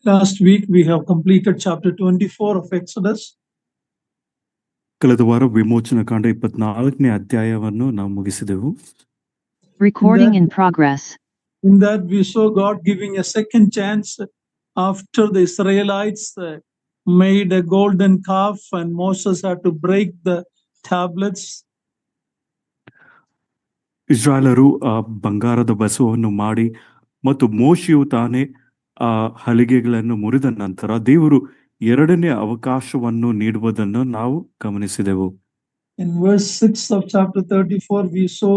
Last week we have completed chapter 24 of Exodus. ಕಳೆದ ವಾರ ವಿಮೋಚನಾ ಕಾಂಡ 24ನೇ ಅಧ್ಯಾಯವನ್ನು ನಾವು ಮುಗಿಸಿದೆವು. Recording in progress. In that we saw God giving a second chance after the Israelites made a golden calf and Moses had to break the tablets. ಇಸ್ರಾಯೇಲರು ಬಂಗಾರದ ಬಸವವನ್ನು ಮಾಡಿ ಮತ್ತು ಮೋಶೆಯು ತಾನೇ ಹಲಿಗೆಗಳನ್ನು ಮುರಿದ ನಂತರ ದೇವರು ಎರಡನೇ ಅವಕಾಶವನ್ನು ನೀಡುವುದನ್ನು ನಾವು ಗಮನಿಸಿದೆವು. In verse 6 of chapter 34 we saw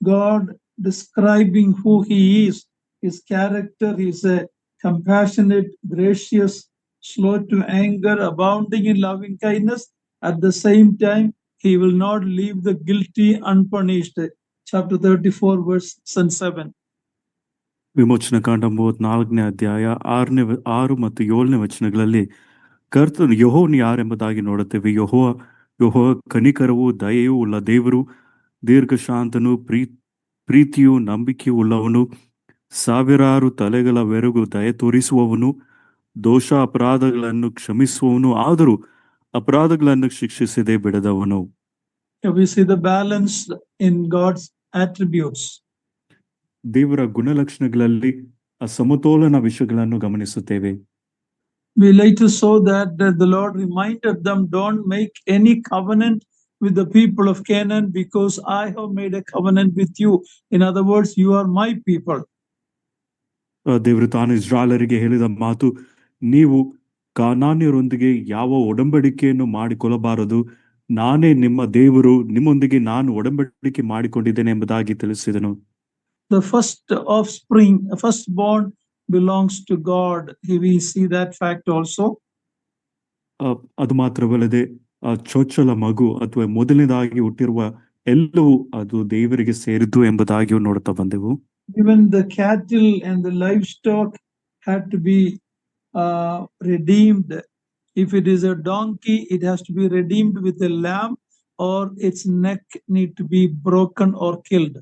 God describing who he is, his character. He is a compassionate, gracious, slow to anger, abounding in loving kindness. At the same time, he will not leave the guilty unpunished. Chapter 34 verse 6 and 7. ವಿಮೋಚನಾ ಕಾಂಡ 34ನೇ ಅಧ್ಯಾಯ 6 ಮತ್ತು 7ನೇ ವಚನಗಳಲ್ಲಿ ಕರ್ತನು ಯೆಹೋವನು ಯಾರೆಂಬುದಾಗಿ ನೋಡುತ್ತೇವೆ. ಯೆಹೋವ ಕನಿಕರವೂ ದಯೆಯೂ ಉಳ್ಳ ದೇವರು, ದೀರ್ಘಶಾಂತನು, ಪ್ರೀತಿಯು ನಂಬಿಕೆಯೂ ಉಳ್ಳವನು, ಸಾವಿರಾರು ತಲೆಗಳವರೆಗೂ ದಯೆ ತೋರಿಸುವವನು, ದೋಷ ಅಪರಾಧಗಳನ್ನು ಕ್ಷಮಿಸುವವನು, ಆದರೂ ಅಪರಾಧಗಳನ್ನು ಶಿಕ್ಷಿಸದೆ ಬಿಡದವನು. We see the balance in God's attributes. ದೇವರ ಗುಣಲಕ್ಷಣಗಳಲ್ಲಿ ಸಮತೋಲನ ವಿಷಯಗಳನ್ನು ಗಮನಿಸುತ್ತೇವೆ. We later saw that the Lord reminded them, don't make any covenant with the people of Canaan because I have made a covenant with you. In other words, you are my people. ದೇವರು ತಾನು ಇಸ್ರಾಯೇಲರಿಗೆ ಹೇಳಿದ ಮಾತು, ನೀವು ಕಾನಾನ್ಯರೊಂದಿಗೆ ಯಾವ ಒಡಂಬಡಿಕೆಯನ್ನು ಮಾಡಿಕೊಳ್ಳಬಾರದು, ನಾನೇ ನಿಮ್ಮ ದೇವರು, ನಿಮ್ಮೊಂದಿಗೆ ನಾನು ಒಡಂಬಡಿಕೆ ಮಾಡಿಕೊಂಡಿದ್ದೇನೆ ಎಂಬುದಾಗಿ ತಿಳಿಸಿದನು. The first offspring, firstborn belongs to God. We see that fact also. ಅದು ಮಾತ್ರವಲ್ಲದೆ ಚೊಚ್ಚಲ ಮಗು ಅಥವಾ ಮೊದಲನೇದಾಗಿ ಹುಟ್ಟಿರುವ ಎಲ್ಲವೂ ಅದು ದೇವರಿಗೆ ಸೇರಿದ್ದು ಎಂಬುದಾಗಿ ನೋಡುತ್ತಾ ಬಂದೆವು. Even the cattle and the livestock had to be redeemed. If it is a donkey, it has to be redeemed with a lamb, or its neck need to be broken or killed.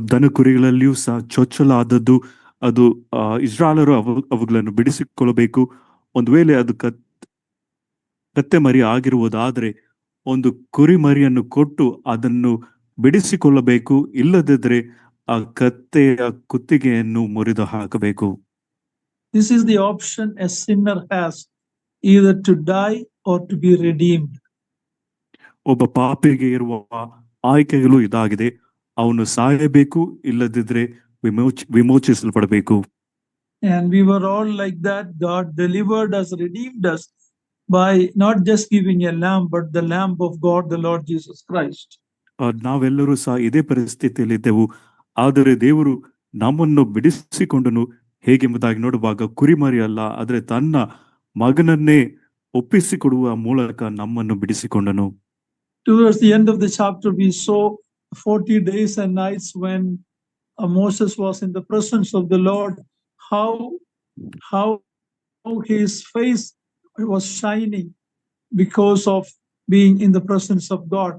ದನ ಕುರಿಗಳಲ್ಲಿಯೂ ಸಹ ಚೊಚ್ಚಲ ಆದದ್ದು ಅದು ಇಸ್ರಾಯೇಲರು ಅವುಗಳನ್ನು ಬಿಡಿಸಿಕೊಳ್ಳಬೇಕು. ಒಂದು ವೇಳೆ ಅದು ಕತ್ತೆ ಮರಿ ಆಗಿರುವುದಾದರೆ ಒಂದು ಕುರಿ ಮರಿಯನ್ನು ಕೊಟ್ಟು ಅದನ್ನು ಬಿಡಿಸಿಕೊಳ್ಳಬೇಕು, ಇಲ್ಲದಿದ್ದರೆ ಆ ಕತ್ತೆಯ ಕುತ್ತಿಗೆಯನ್ನು ಮುರಿದು ಹಾಕಬೇಕು. This is the option a sinner has, either to die or to be redeemed. ಒಬ್ಬ ಪಾಪಿಗೆ ಇರುವ ಆಯ್ಕೆಗಳು ಇದಾಗಿದೆ, ಅವನು ಸಾಯಬೇಕು, ಇಲ್ಲದಿದ್ರೆ ವಿಮೋಚಿಸಲ್ಪಡಬೇಕು. And we were all like that. God delivered us, redeemed us by not just giving a lamb, but the lamb of God, the Lord Jesus Christ. ನಾವೆಲ್ಲರೂ ಸಹ ಇದೇ ಪರಿಸ್ಥಿತಿಯಲ್ಲಿದ್ದೆವು. ಆದರೆ ದೇವರು ನಮ್ಮನ್ನು ಬಿಡಿಸಿಕೊಂಡನು. ಹೇಗೆಂಬುದಾಗಿ ನೋಡುವಾಗ ಕುರಿಮರಿ ಅಲ್ಲ, ಆದರೆ ತನ್ನ ಮಗನನ್ನೇ ಒಪ್ಪಿಸಿಕೊಡುವ ಮೂಲಕ ನಮ್ಮನ್ನು ಬಿಡಿಸಿಕೊಂಡನು. Towards the end of the chapter, we saw 40 days and nights when Moses was in the presence of the Lord, how his face was shining because of being in the presence of God.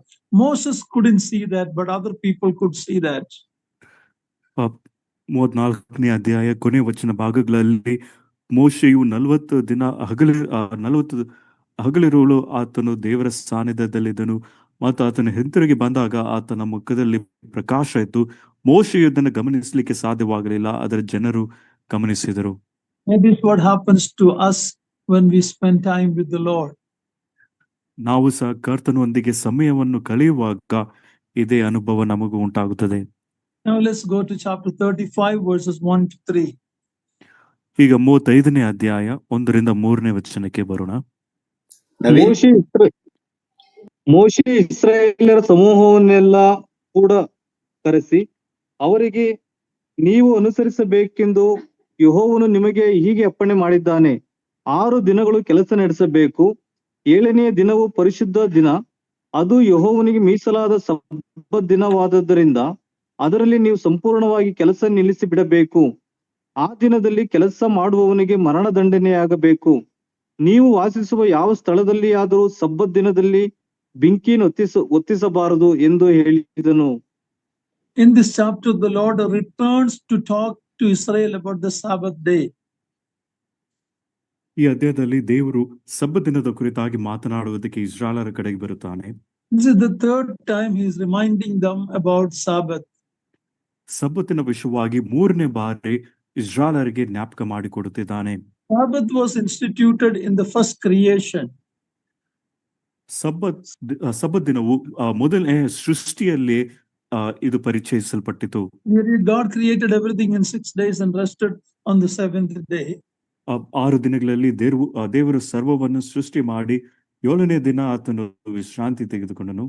Moses couldn't see that, but other people could see that. 34ನೇ ಅಧ್ಯಾಯ ಕೊನೆ ವಚನ ಭಾಗಗಳಲ್ಲಿ ಮೋಶೆಯು 40 ದಿನ ಹಗಲಿರುಳು ಆತನು ದೇವರ ಸಾನ್ನಿಧ್ಯದಲ್ಲಿದ್ದನು ಮತ್ತು ಆತನ ಹಿಂತಿರುಗಿ ಬಂದಾಗ ಆತನ ಮುಖದಲ್ಲಿ ಪ್ರಕಾಶ ಇತ್ತು. ಮೋಶೆಯು ಇದನ್ನು ಗಮನಿಸಲಿಕ್ಕೆ ಸಾಧ್ಯವಾಗಲಿಲ್ಲ, ಆದರೆ ಜನರು ಗಮನಿಸಿದರು. That is what happens to us when we spend time with the Lord. ನಾವು ಸಹ ಕರ್ತನೊಂದಿಗೆ ಸಮಯವನ್ನು ಕಳೆಯುವಾಗ ಇದೇ ಅನುಭವ ನಮಗೂ ಉಂಟಾಗುತ್ತದೆ. Now let's go to chapter 35 verses 1 to 3. ಈಗ 35ನೇ ಅಧ್ಯಾಯ 1-3ನೇ ವಚನಕ್ಕೆ ಬರೋಣ. ಮೋಶೆ ಇಸ್ರಾಯೇಲರ ಸಮೂಹವನ್ನೆಲ್ಲ ಕೂಡ ಕರೆಸಿ ಅವರಿಗೆ, ನೀವು ಅನುಸರಿಸಬೇಕೆಂದು ಯೆಹೋವನು ನಿಮಗೆ ಹೀಗೆ ಅಪ್ಪಣೆ ಮಾಡಿದ್ದಾನೆ. 6 ದಿನಗಳು ಕೆಲಸ ನಡೆಸಬೇಕು, 7ನೆಯ ದಿನವು ಪರಿಶುದ್ಧ ದಿನ, ಅದು ಯೆಹೋವನಿಗೆ ಮೀಸಲಾದ ಸಬ್ಬತ್ ದಿನವಾದದ್ದರಿಂದ ಅದರಲ್ಲಿ ನೀವು ಸಂಪೂರ್ಣವಾಗಿ ಕೆಲಸ ನಿಲ್ಲಿಸಿ ಬಿಡಬೇಕು. ಆ ದಿನದಲ್ಲಿ ಕೆಲಸ ಮಾಡುವವನಿಗೆ ಮರಣದಂಡನೆಯಾಗಬೇಕು. ನೀವು ವಾಸಿಸುವ ಯಾವ ಸ್ಥಳದಲ್ಲಿಯಾದರೂ ಸಬ್ಬತ್ ದಿನದಲ್ಲಿ ಬೆಂಕಿಯನ್ನು ಹೊತ್ತಿಸಬಾರದು ಎಂದು ಹೇಳಿದನು. In this chapter, the Lord returns to talk to Israel about the Sabbath day. ಈ ಅಧ್ಯಾಯದಲ್ಲಿ ದೇವರು ಸಬ್ಬತ್ ದಿನದ ಕುರಿತಾಗಿ ಮಾತನಾಡುವುದಕ್ಕೆ ಇಸ್ರಾಯೇಲರ ಕಡೆಗೆ ಬರುತ್ತಾನೆ. This is the third time he is reminding them about Sabbath. ಸಬ್ಬತ್ತಿನ ವಿಷಯವಾಗಿ 3ನೇ ಬಾರಿ ಇಸ್ರಾಯೇಲರಿಗೆ ಜ್ಞಾಪಕ ಮಾಡಿಕೊಡುತ್ತಿದ್ದಾನೆ. Sabbath was instituted in the first creation. ಸಬ್ಬತ್ ದಿನವು ಮೊದಲನೇ ಸೃಷ್ಟಿಯಲ್ಲಿ ಇದು ಪರಿಚಯಿಸಲ್ಪಟ್ಟಿತು. We read God created everything in 6 days and rested on the 7th day. 6 ದಿನಗಳಲ್ಲಿ ದೇವರು ಸರ್ವವನ್ನು ಸೃಷ್ಟಿ ಮಾಡಿ 7ನೇ ದಿನ ಆತನು ವಿಶ್ರಾಂತಿ ತೆಗೆದುಕೊಂಡನು.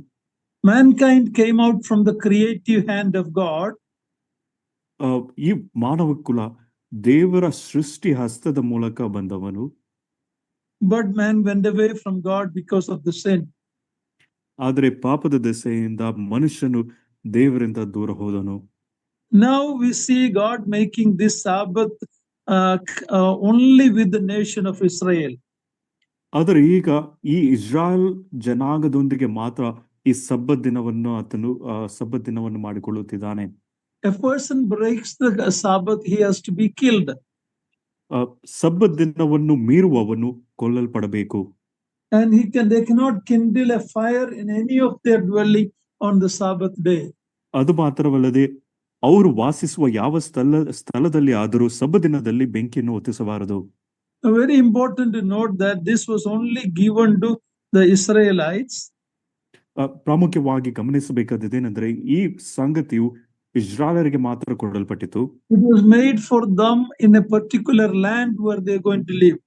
Mankind came out from the creative hand of God. ಈ ಮಾನವ ಕುಲ ದೇವರ ಸೃಷ್ಟಿ ಹಸ್ತದ ಮೂಲಕ ಬಂದವನು. But man went away from God because of the sin. ಆದರೆ ಪಾಪದ ದೆಸೆಯಿಂದ ಮನುಷ್ಯನು ದೇವರಿಂದ ದೂರ ಹೋದನು. Now we see God making this Sabbath only with the nation of Israel. ಆದರೆ ಈಗ ಈ ಇಸ್ರಾಯೇಲ್ ಜನಾಂಗದೊಂದಿಗೆ ಮಾತ್ರ ಈ ಸಬ್ಬತ್ ದಿನವನ್ನು ಮಾಡಿಕೊಳ್ಳುತ್ತಿದ್ದಾನೆ. A person breaks the Sabbath, he has to be killed. ಸಬ್ಬತ್ ದಿನವನ್ನು ಮೀರುವವನು ಕೊಲ್ಲಲ್ಪಡಬೇಕು. And they cannot kindle a fire in any of their dwelling on the Sabbath day. ಅದು ಮಾತ್ರವಲ್ಲದೆ ಅವರು ವಾಸಿಸುವ ಯಾವ ಸ್ಥಳದಲ್ಲಿ ಆದರೂ ಸಬ್ಬತ್ ದಿನದಲ್ಲಿ ಬೆಂಕಿಯನ್ನು ಹೊತ್ತಿಸಬಾರದು. Very important to note that this was only given to the Israelites. ಪ್ರಾಮುಖ್ಯವಾಗಿ ಗಮನಿಸಬೇಕಾದದೇನೆಂದರೆ ಈ ಸಂಗತಿಯು ಇಸ್ರಾಯೇಲರಿಗೆ ಮಾತ್ರ ಕೊಡಲ್ಪಟ್ಟಿತು. It was made for them in a particular land where they are going to live.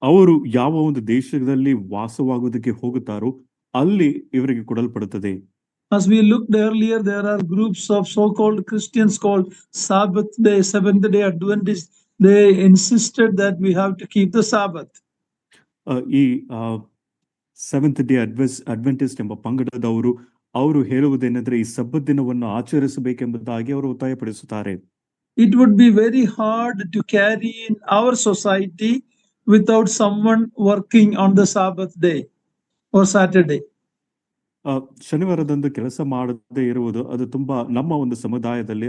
ಅವರು ಯಾವ ಒಂದು ದೇಶದಲ್ಲಿ ವಾಸವಾಗುವುದಕ್ಕೆ ಹೋಗುತ್ತಾರೋ ಅಲ್ಲಿ ಇವರಿಗೆ ಕೊಡಲ್ಪಡುತ್ತದೆ. As we looked earlier, there are groups of so-called Christians called Sabbath day, Seventh-day Adventists. They insisted that we have to keep the Sabbath. ಈ seventh day Adventist ಎಂಬ ಪಂಗಡದವರು ಅವರು ಹೇಳುವುದೇನೆಂದರೆ ಈ ಸಬ್ಬತ್ ದಿನವನ್ನು ಆಚರಿಸಬೇಕೆಂಬುದಾಗಿ ಅವರು ಒತ್ತಾಯಪಡಿಸುತ್ತಾರೆ. It would be very hard to carry in our society without someone working on the Sabbath day or Saturday. ಶನಿವಾರದಂದು ಕೆಲಸ ಮಾಡದೇ ಇರುವುದು ಅದು ತುಂಬಾ ನಮ್ಮ ಒಂದು ಸಮುದಾಯದಲ್ಲಿ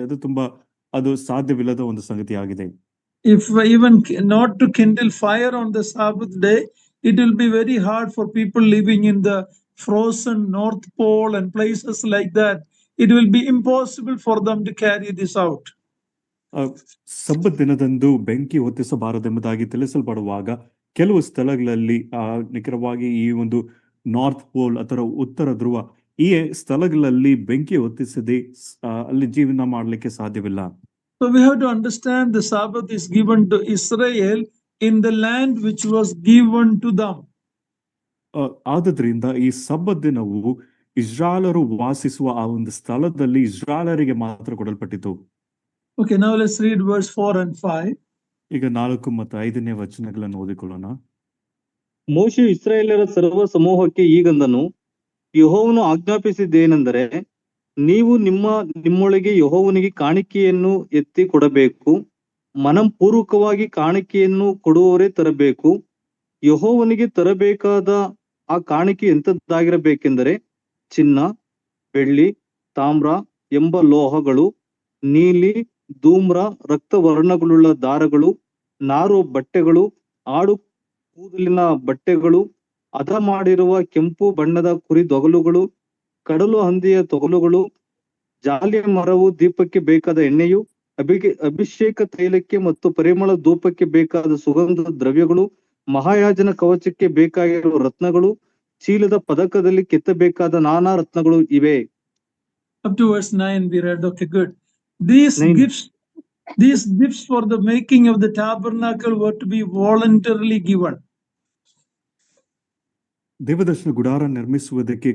ಅದು ಸಾಧ್ಯವಿಲ್ಲದ ಒಂದು ಸಂಗತಿಯಾಗಿದೆ. If even not to kindle fire on the Sabbath day, it will be very hard for people living in the frozen North Pole and places like that. It will be impossible for them to carry this out. ಸಬ್ಬತ್ ದಿನದಂದು ಬೆಂಕಿ ಹೊತ್ತಿಸಬಾರದೆಂಬುದಾಗಿ ತಿಳಿಸಲ್ಪಡುವಾಗ ಕೆಲವು ಸ್ಥಳಗಳಲ್ಲಿ ನಿಖರವಾಗಿ ಈ ಒಂದು north pole ಅಥವಾ ಉತ್ತರ ಧ್ರುವ ಈ ಸ್ಥಳಗಳಲ್ಲಿ ಬೆಂಕಿ ಹೊತ್ತಿಸದೆ ಅಲ್ಲಿ ಜೀವನ ಮಾಡಲಿಕ್ಕೆ ಸಾಧ್ಯವಿಲ್ಲ. So we have to understand the Sabbath is given to Israel in the land which was given to them. ಆದ್ರಿಂದ ಈ ಸಬ್ಬತ್ ದಿನವು ಇಸ್ರಾಯೇಲರು ವಾಸಿಸುವ ಆ ಒಂದು ಸ್ಥಳದಲ್ಲಿ ಇಸ್ರಾಯೇಲರಿಗೆ ಮಾತ್ರ ಕೊಡಲ್ಪಟ್ಟಿತು. Okay, now let's read verse 4 and 5. ಈಗ 4 ಮತ್ತು 5ನೇ ವಚನಗಳನ್ನು ಓದಿಕೊಳ್ಳೋಣ. ಮೋಶೆ ಇಸ್ರಾಯೇಲರ ಸರ್ವ ಸಮೂಹಕ್ಕೆ ಈಗಂದನು, ಯೆಹೋವನು ಆಜ್ಞಾಪಿಸಿದ್ದೇನೆಂದರೆ, ನೀವು ನಿಮ್ಮೊಳಗೆ ಯೆಹೋವನಿಗೆ ಕಾಣಿಕೆಯನ್ನು ಎತ್ತಿ ಕೊಡಬೇಕು. ಮನಪೂರ್ವಕವಾಗಿ ಕಾಣಿಕೆಯನ್ನು ಕೊಡುವವರೇ ತರಬೇಕು. ಯೆಹೋವನಿಗೆ ತರಬೇಕಾದ ಆ ಕಾಣಿಕೆ ಎಂಥದ್ದಾಗಿರಬೇಕೆಂದರೆ, ಚಿನ್ನ, ಬೆಳ್ಳಿ, ತಾಮ್ರ ಎಂಬ ಲೋಹಗಳು, ನೀಲಿ, ಧೂಮ್ರ, ರಕ್ತವರ್ಣಗಳುಳ್ಳ ದಾರಗಳು, ನಾರು ಬಟ್ಟೆಗಳು, ಆಡು ಕೂದಲಿನ ಬಟ್ಟೆಗಳು, ಹದ ಮಾಡಿರುವ ಕೆಂಪು ಬಣ್ಣದ ಕುರಿ ತೊಗಲುಗಳು, ಕಡಲು ಹಂದಿಯ ತೊಗಲುಗಳು, ಜಾಲಿಯ ಮರವು ದೀಪಕ್ಕೆ ಬೇಕಾದ ಎಣ್ಣೆಯು, ಅಭಿಷೇಕ ತೈಲಕ್ಕೆ ಮತ್ತು ಪರಿಮಳ ಧೂಪಕ್ಕೆ ಬೇಕಾದ ಸುಗಂಧ ದ್ರವ್ಯಗಳು, ಮಹಾಯಾಜನ ಕವಚಕ್ಕೆ ಬೇಕಾಗಿರುವ ರತ್ನಗಳು, ಚೀಲದ ಪದಕದಲ್ಲಿ ಕೆತ್ತಬೇಕಾದ ನಾನಾ ರತ್ನಗಳು ಇವೆ. Up to verse 9 we read. Okay, good. These gifts for the making of the tabernacle were to be voluntarily given. ದೇವದರ್ಶನ ಗುಡಾರ ನಿರ್ಮಿಸುವುದಕ್ಕೆ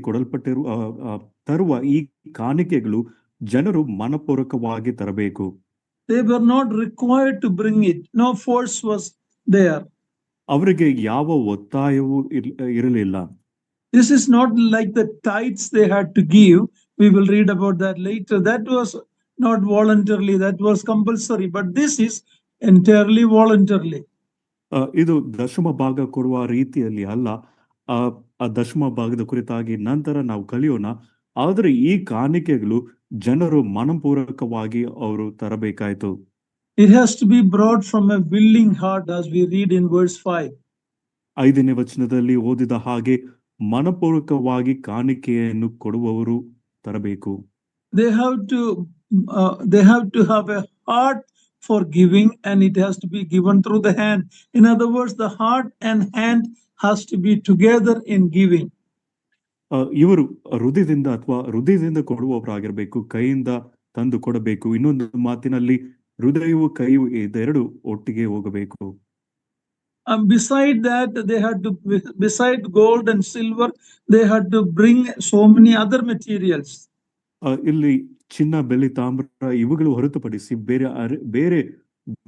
ತರುವ ಈ ಕಾಣಿಕೆಗಳು ಜನರು ಮನಪೂರ್ವಕವಾಗಿ ತರಬೇಕು. They were not required to bring it. No force was there. ಅವರಿಗೆ ಯಾವ ಒತ್ತಾಯವೂ ಇರಲಿಲ್ಲ. This is not like the tithes they had to give. We will read about that later. That was not voluntarily, that was compulsory. But this is entirely voluntarily. ಇದು ದಶಮ ಭಾಗ ಕೊಡುವ ರೀತಿಯಲ್ಲಿ ಅಲ್ಲ. ಆ ದಶಮ ಭಾಗದ ಕುರಿತಾಗಿ ನಂತರ ನಾವು ಕಲಿಯೋಣ. ಆದರೆ ಈ ಕಾಣಿಕೆಗಳು ಜನರು ಮನಪೂರ್ವಕವಾಗಿ ಅವರು ತರಬೇಕಾಯಿತು. It has to be brought from a willing heart, as we read in verse 5. 5ನೇ ವಚನದಲ್ಲಿ ಓದಿದ ಹಾಗೆ ಮನಪೂರ್ವಕವಾಗಿ ಕಾಣಿಕೆಯನ್ನು ಕೊಡುವವರು ತರಬೇಕು. They have to have a heart for giving, and it has to be given through the hand. In other words, the heart and hand has to be together in giving. ಇವರು ಹೃದಯದಿಂದ ಕೊಡುವವರಾಗಿರ್ಬೇಕು, ಕೈಯಿಂದ ತಂದು ಕೊಡಬೇಕು. ಇನ್ನೊಂದು ಮಾತಿನಲ್ಲಿ ಹೃದಯವು ಕೈಯು ಇದೆರಡು ಒಟ್ಟಿಗೆ ಹೋಗಬೇಕು. Beside that, beside gold and silver, they had to bring so many other materials. ಇಲ್ಲಿ ಚಿನ್ನ, ಬೆಳ್ಳಿ, ತಾಮ್ರ ಇವುಗಳು ಹೊರತುಪಡಿಸಿ ಬೇರೆ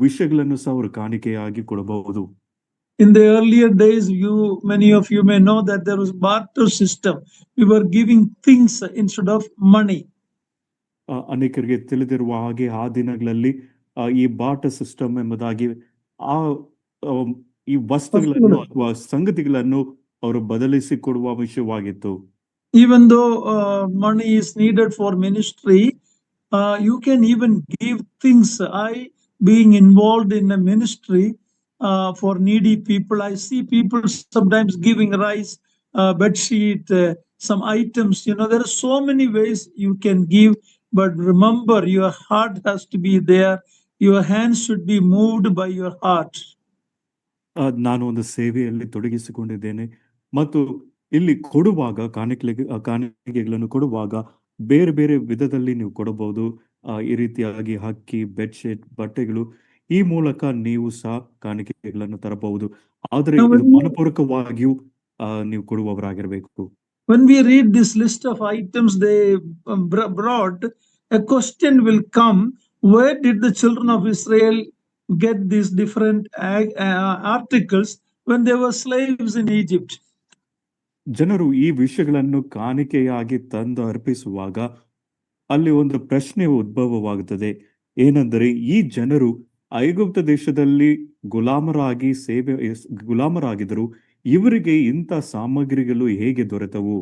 ವಿಷಯಗಳನ್ನು ಸಹ ಅವರು ಕಾಣಿಕೆಯಾಗಿ ಕೊಡಬಹುದು. In the earlier days, many of you may know that there was barter system. We were giving things instead of money. ಅನೇಕರಿಗೆ ತಿಳಿದಿರುವ ಹಾಗೆ ಆ ದಿನಗಳಲ್ಲಿ ಈ ಬಾರ್ಟರ್ ಸಿಸ್ಟಮ್ ಎಂಬುದಾಗಿ ಈ ವಸ್ತುಗಳನ್ನು ಅಥವಾ ಸಂಗತಿಗಳನ್ನು ಅವರು ಬದಲಿಸಿ ಕೊಡುವ ವಿಷಯವಾಗಿತ್ತು. Even though money is needed for ministry, you can even give things. Being involved in a ministry for needy people, I see people sometimes giving rice, bedsheet, some items. There are so many ways you can give, but remember, your heart has to be there. Your hands should be moved by your heart. ನಾನು ಒಂದು ಸೇವೆಯಲ್ಲಿ ತೊಡಗಿಸಿಕೊಂಡಿದ್ದೇನೆ ಮತ್ತು ಇಲ್ಲಿ ಕೊಡುವಾಗ ಕಾಣಿಕೆಗಳನ್ನು ಕೊಡುವಾಗ ಬೇರೆ ಬೇರೆ ವಿಧದಲ್ಲಿ ನೀವು ಕೊಡಬಹುದು. ಈ ರೀತಿಯಾಗಿ ಅಕ್ಕಿ, ಬೆಡ್ಶೀಟ್, ಬಟ್ಟೆಗಳು, ಈ ಮೂಲಕ ನೀವು ಸಹ ಕಾಣಿಕೆಗಳನ್ನು ತರಬಹುದು. ಆದರೆ ಇದು ಮನಪೂರ್ವಕವಾಗಿಯೂ ನೀವು ಕೊಡುವವರಾಗಿರಬೇಕು. When we read this list of items they brought, a question will come: where did the children of Israel get these different articles when they were slaves in Egypt? ಜನರು ಈ ವಿಷಯಗಳನ್ನು ಕಾಣಿಕೆಯಾಗಿ ತಂದು ಅರ್ಪಿಸುವಾಗ ಅಲ್ಲಿ ಒಂದು ಪ್ರಶ್ನೆ ಉದ್ಭವವಾಗುತ್ತದೆ. ಏನೆಂದರೆ, ಈ ಜನರು ಐಗುಪ್ತ ದೇಶದಲ್ಲಿ ಗುಲಾಮರಾಗಿದ್ದರು, ಇವರಿಗೆ ಇಂಥ ಸಾಮಗ್ರಿಗಳು ಹೇಗೆ ದೊರೆತವು?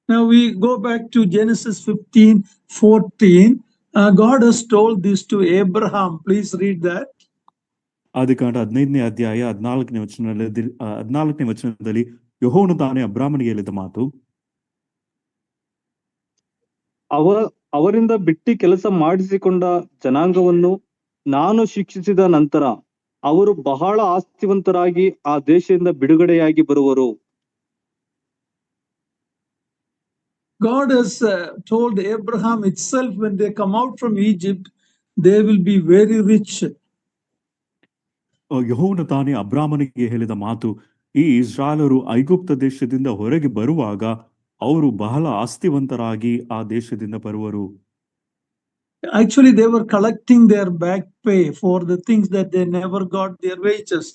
Now we go back to Genesis 15:14. God has told this to Abraham. Please read that. ಆದಿಕಾಂಡ 15ನೇ ಅಧ್ಯಾಯ 14ನೇ ವಚನದಲ್ಲಿ ಯೆಹೋವನು ತಾನೇ ಅಬ್ರಾಮನಿಗೆ ಹೇಳಿದ ಮಾತು: ಅವರಿಂದ ಬಿಟ್ಟಿ ಕೆಲಸ ಮಾಡಿಸಿಕೊಂಡ ಜನಾಂಗವನ್ನು ನಾನು ಶಿಕ್ಷಿಸಿದ ನಂತರ ಅವರು ಬಹಳ ಆಸ್ತಿವಂತರಾಗಿ ಆ ದೇಶದಿಂದ ಬಿಡುಗಡೆಯಾಗಿ ಬರುವರು. God has told Abraham itself, when they come out from Egypt, they will be very rich. ಯೆಹೋವನು ತಾನೇ ಅಬ್ರಾಮನಿಗೆ ಹೇಳಿದ ಮಾತು, ಈ ಇಸ್ರಾಯೇಲರು ಐಗುಪ್ತ ದೇಶದಿಂದ ಹೊರಗೆ ಬರುವಾಗ ಅವರು ಬಹಳ ಆಸ್ತಿವಂತರಾಗಿ ಆ ದೇಶದಿಂದ ಬರುವರು. Actually, they were collecting their back pay for the things that they never got their wages.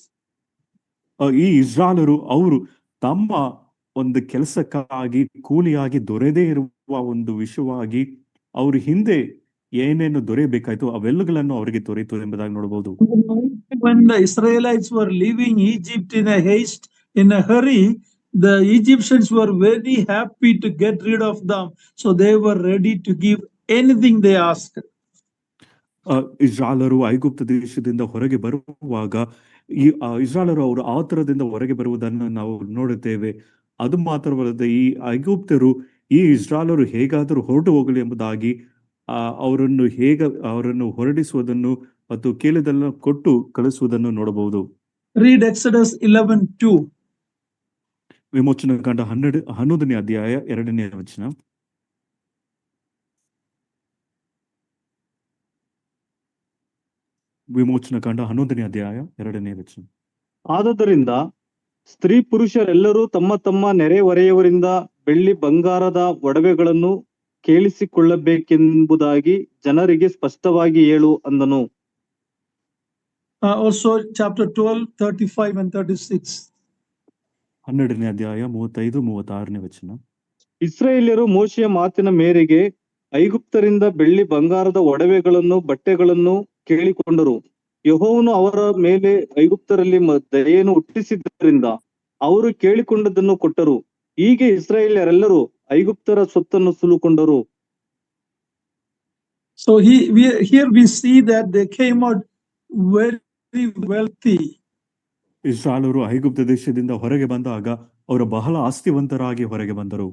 ಈ ಇಸ್ರಾಯೇಲರು ಅವರು ತಮ್ಮ ಒಂದು ಕೆಲಸಕ್ಕಾಗಿ ಕೂಲಿಯಾಗಿ ದೊರೆಯದೇ ಇರುವ ಒಂದು ವಿಷಯವಾಗಿ ಅವರು ಹಿಂದೆ ಏನೇನು ದೊರೆಯಬೇಕಾಯ್ತು ಅವೆಲ್ಲಗಳನ್ನು ಅವರಿಗೆ ದೊರೆಯಿತು ಎಂಬುದಾಗಿ ನೋಡಬಹುದು. When the Israelites were leaving Egypt in a haste, in a hurry, the Egyptians were very happy to get rid of them, so they were ready to give anything they asked. ಇಸ್ರಾಯೇಲರು ಐಗುಪ್ತ ದೇಶದಿಂದ ಹೊರಗೆ ಬರುವಾಗ ಈ ಇಸ್ರಾಯೇಲರು ಅವರು ಆತರದಿಂದ ಹೊರಗೆ ಬರುವುದನ್ನು ನಾವು ನೋಡುತ್ತೇವೆ. ಅದು ಮಾತ್ರವಲ್ಲದೆ ಈ ಐಗುಪ್ತರು ಈ ಇಸ್ರಾಯೇಲರು ಹೇಗಾದರೂ ಹೊರಟು ಹೋಗಲಿ ಎಂಬುದಾಗಿ ಅವರನ್ನು ಹೊರಡಿಸುವುದನ್ನು ಮತ್ತು ಕೇಳಿದನ್ನು ಕೊಟ್ಟು ಕಳಿಸುವುದನ್ನು ನೋಡಬಹುದು. Read Exodus 11:2. ವಿಮೋಚನ ಕಾಂಡ 11ನೇ ಅಧ್ಯಾಯ 2ನೇ ವಚನ. ವಿಮೋಚನ ಕಾಂಡ 11ನೇ ಅಧ್ಯಾಯ 2ನೇ ವಚನ. ಆದದರಿಂದ ಸ್ತ್ರೀ ಪುರುಷರೆಲ್ಲರೂ ತಮ್ಮ ತಮ್ಮ ನೆರೆಹೊರೆಯವರಿಂದ ಬೆಳ್ಳಿ ಬಂಗಾರದ ಒಡವೆಗಳನ್ನು ಕೇಳಿಸಿಕೊಳ್ಳಬೇಕೆಂಬುದಾಗಿ ಜನರಿಗೆ ಸ್ಪಷ್ಟವಾಗಿ ಹೇಳು ಅಂದನು. Also chapter 12, 35 and 36. 12ನೇ ಅಧ್ಯಾಯ 35-36ನೇ ವಚನ. ಇಸ್ರಾಯೇಲ್ಯರು ಮೋಶೆಯ ಮಾತಿನ ಮೇರೆಗೆ ಐಗುಪ್ತರಿಂದ ಬೆಳ್ಳಿ ಬಂಗಾರದ ಒಡವೆಗಳನ್ನು ಬಟ್ಟೆಗಳನ್ನು ಕೇಳಿಕೊಂಡರು. ಯೆಹೋವನು ಅವರ ಮೇಲೆ ಐಗುಪ್ತರಲ್ಲಿ ದಯೆಯನ್ನು ಹುಟ್ಟಿಸಿದ್ದರಿಂದ ಅವರು ಕೇಳಿಕೊಂಡದನ್ನು ಕೊಟ್ಟರು. ಹೀಗೆ ಇಸ್ರಾಯೇಲ್ಯರೆಲ್ಲರೂ ಐಗುಪ್ತರ ಸೊತ್ತನ್ನು ಸುಲುಕೊಂಡರು. So here we see that they came out very wealthy. ಇಸ್ರಾಯೇಲರು ಐಗುಪ್ತ ದೇಶದಿಂದ ಹೊರಗೆ ಬಂದಾಗ ಅವರು ಬಹಳ ಆಸ್ತಿವಂತರಾಗಿ ಹೊರಗೆ ಬಂದರು.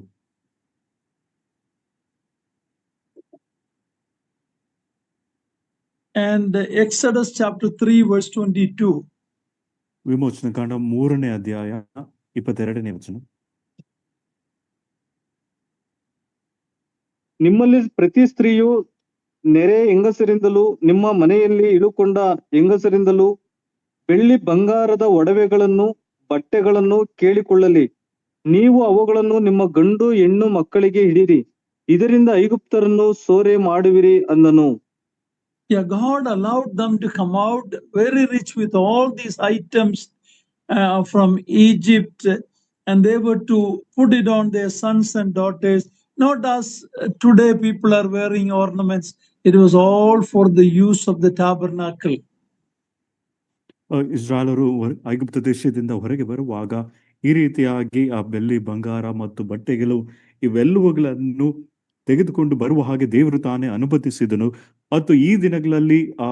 And Exodus chapter 3 verse 22. ವಿಮೋಚನ ಕಾಂಡ 3ನೇ ಅಧ್ಯಾಯ 22ನೇ ವಚನ. ನಿಮ್ಮಲ್ಲಿ ಪ್ರತಿ ಸ್ತ್ರೀಯು ನೆರೆ ಹೆಂಗಸರಿಂದಲೂ ನಿಮ್ಮ ಮನೆಯಲ್ಲಿ ಇಳುಕೊಂಡ ಹೆಂಗಸರಿಂದಲೂ ಬೆಳ್ಳಿ ಬಂಗಾರದ ಒಡವೆಗಳನ್ನು ಬಟ್ಟೆಗಳನ್ನು ಕೇಳಿಕೊಳ್ಳಲಿ. ನೀವು ಅವುಗಳನ್ನು ನಿಮ್ಮ ಗಂಡು ಹೆಣ್ಣು ಮಕ್ಕಳಿಗೆ ಹಿಡಿರಿ, ಇದರಿಂದ ಐಗುಪ್ತರನ್ನು ಸೂರೆ ಮಾಡುವಿರಿ ಅಂದನು. Yeah, God allowed them to come out very rich with all these items from Egypt, and they were to put it on their sons and daughters. Not as today people are wearing ornaments. It was all for the use of the tabernacle. ಇಸ್ರಾಯೇಲರು ಐಗುಪ್ತ ದೇಶದಿಂದ ಹೊರಗೆ ಬರುವಾಗ ಈ ರೀತಿಯಾಗಿ ಆ ಬೆಳ್ಳಿ ಬಂಗಾರ ಮತ್ತು ಬಟ್ಟೆಗಳು ಇವೆಲ್ಲವುಗಳನ್ನು ತೆಗೆದುಕೊಂಡು ಬರುವ ಹಾಗೆ ದೇವರು ತಾನೇ ಅನುಮತಿಸಿದನು. ಮತ್ತು ಈ ದಿನಗಳಲ್ಲಿ ಆ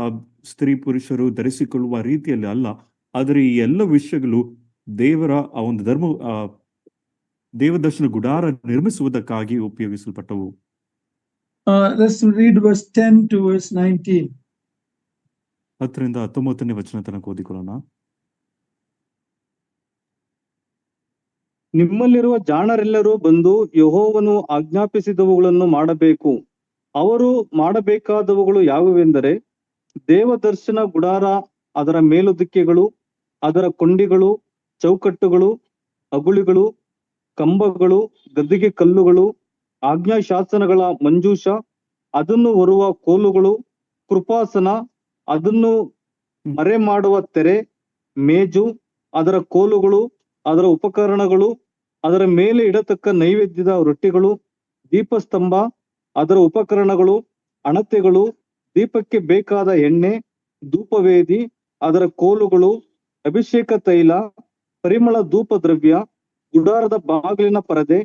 ಸ್ತ್ರೀ ಪುರುಷರು ಧರಿಸಿಕೊಳ್ಳುವ ರೀತಿಯಲ್ಲಿ ಅಲ್ಲ, ಆದರೆ ಈ ಎಲ್ಲ ವಿಷಯಗಳು ದೇವರ ಆ ಒಂದು ದೇವದರ್ಶನ ಗುಡಾರ ನಿರ್ಮಿಸುವುದಕ್ಕಾಗಿ ಉಪಯೋಗಿಸಲ್ಪಟ್ಟವು. Let's read verse 10 to verse 19. 10ರಿಂದ 19ನೇ ವಚನ ತನಕ ಓದಿಕೊಳ್ಳೋಣ. ನಿಮ್ಮಲ್ಲಿರುವ ಜಾಣರೆಲ್ಲರೂ ಬಂದು ಯೆಹೋವನು ಆಜ್ಞಾಪಿಸಿದವುಗಳನ್ನು ಮಾಡಬೇಕು. ಅವರು ಮಾಡಬೇಕಾದವುಗಳು ಯಾವುವೆಂದರೆ, ದೇವದರ್ಶನ ಗುಡಾರ, ಅದರ ಮೇಲುದಿಕ್ಕೆಗಳು, ಅದರ ಕೊಂಡಿಗಳು, ಚೌಕಟ್ಟುಗಳು, ಅಗುಳಿಗಳು, ಕಂಬಗಳು, ಗದ್ದಿಗೆ ಕಲ್ಲುಗಳು, ಆಜ್ಞಾಶಾಸನಗಳ ಮಂಜೂಷ, ಅದನ್ನು ಹೊರುವ ಕೋಲುಗಳು, ಕೃಪಾಸನ, ಅದನ್ನು ಮರೆ ಮಾಡುವ ತೆರೆ, ಮೇಜು, ಅದರ ಕೋಲುಗಳು, ಅದರ ಉಪಕರಣಗಳು, ಅದರ ಮೇಲೆ ಇಡತಕ್ಕ ನೈವೇದ್ಯದ ರೊಟ್ಟಿಗಳು, ದೀಪಸ್ತಂಭ, ಅದರ ಉಪಕರಣಗಳು, ಅಣತೆಗಳು, ದೀಪಕ್ಕೆ ಬೇಕಾದ ಎಣ್ಣೆ, ಧೂಪವೇದಿ, ಅದರ ಕೋಲುಗಳು, ಅಭಿಷೇಕ ತೈಲ, ಪರಿಮಳ ಧೂಪ ದ್ರವ್ಯ, ಗುಡಾರದ ಬಾಗಿಲಿನ ಪರದೆ,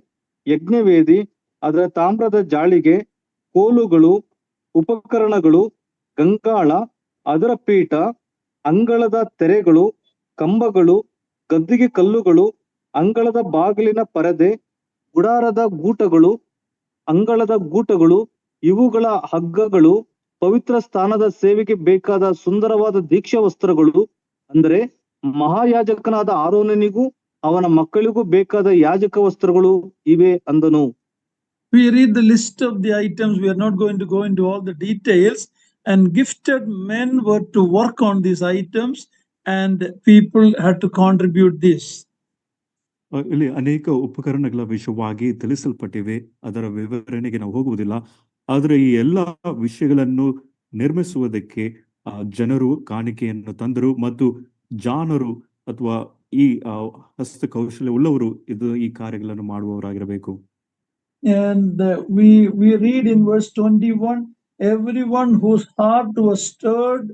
ಯಜ್ಞವೇದಿ, ಅದರ ತಾಮ್ರದ ಜಾಳಿಗೆ, ಕೋಲುಗಳು, ಉಪಕರಣಗಳು, ಗಂಗಾಳ, ಅದರ ಪೀಠ, ಅಂಗಳದ ತೆರೆಗಳು, ಕಂಬಗಳು, ಗದ್ದಿಗೆ ಕಲ್ಲುಗಳು, ಅಂಗಳದ ಬಾಗಿಲಿನ ಪರದೆ, ಗುಡಾರದ ಗೂಟಗಳು, ಅಂಗಳದ ಗೂಟಗಳು, ಇವುಗಳ ಹಗ್ಗಗಳು, ಪವಿತ್ರ ಸ್ಥಾನದ ಸೇವೆಗೆ ಬೇಕಾದ ಸುಂದರವಾದ ದೀಕ್ಷಾ ವಸ್ತ್ರಗಳು, ಅಂದರೆ ಮಹಾಯಾಜಕನಾದ ಆರೋನನಿಗೂ ಅವನ ಮಕ್ಕಳಿಗೂ ಬೇಕಾದ ಯಾಜಕ ವಸ್ತ್ರಗಳು ಇವೆ ಅಂದನು. We read the list of the items. We are not going to go into all the details. And gifted men were to work on these items, and people had to contribute this. ಇಲ್ಲಿ ಅನೇಕ ಉಪಕರಣಗಳ ವಿಷಯವಾಗಿ ತಿಳಿಸಲ್ಪಟ್ಟಿವೆ. ಅದರ ವಿವರಣೆಗೆ ನಾವು ಹೋಗುವುದಿಲ್ಲ. ಆದರೆ ಈ ಎಲ್ಲ ವಿಷಯಗಳನ್ನು ನಿರ್ಮಿಸುವುದಕ್ಕೆ ಜನರು ಕಾಣಿಕೆಯನ್ನು ತಂದರು ಮತ್ತು ಜಾಣರು ಅಥವಾ ಈ ಹಸ್ತಕೌಶಲ್ಯ ಉಳ್ಳವರು ಈ ಕಾರ್ಯಗಳನ್ನು ಮಾಡುವವರಾಗಿರಬೇಕು. And we read in verse 21, everyone whose heart was stirred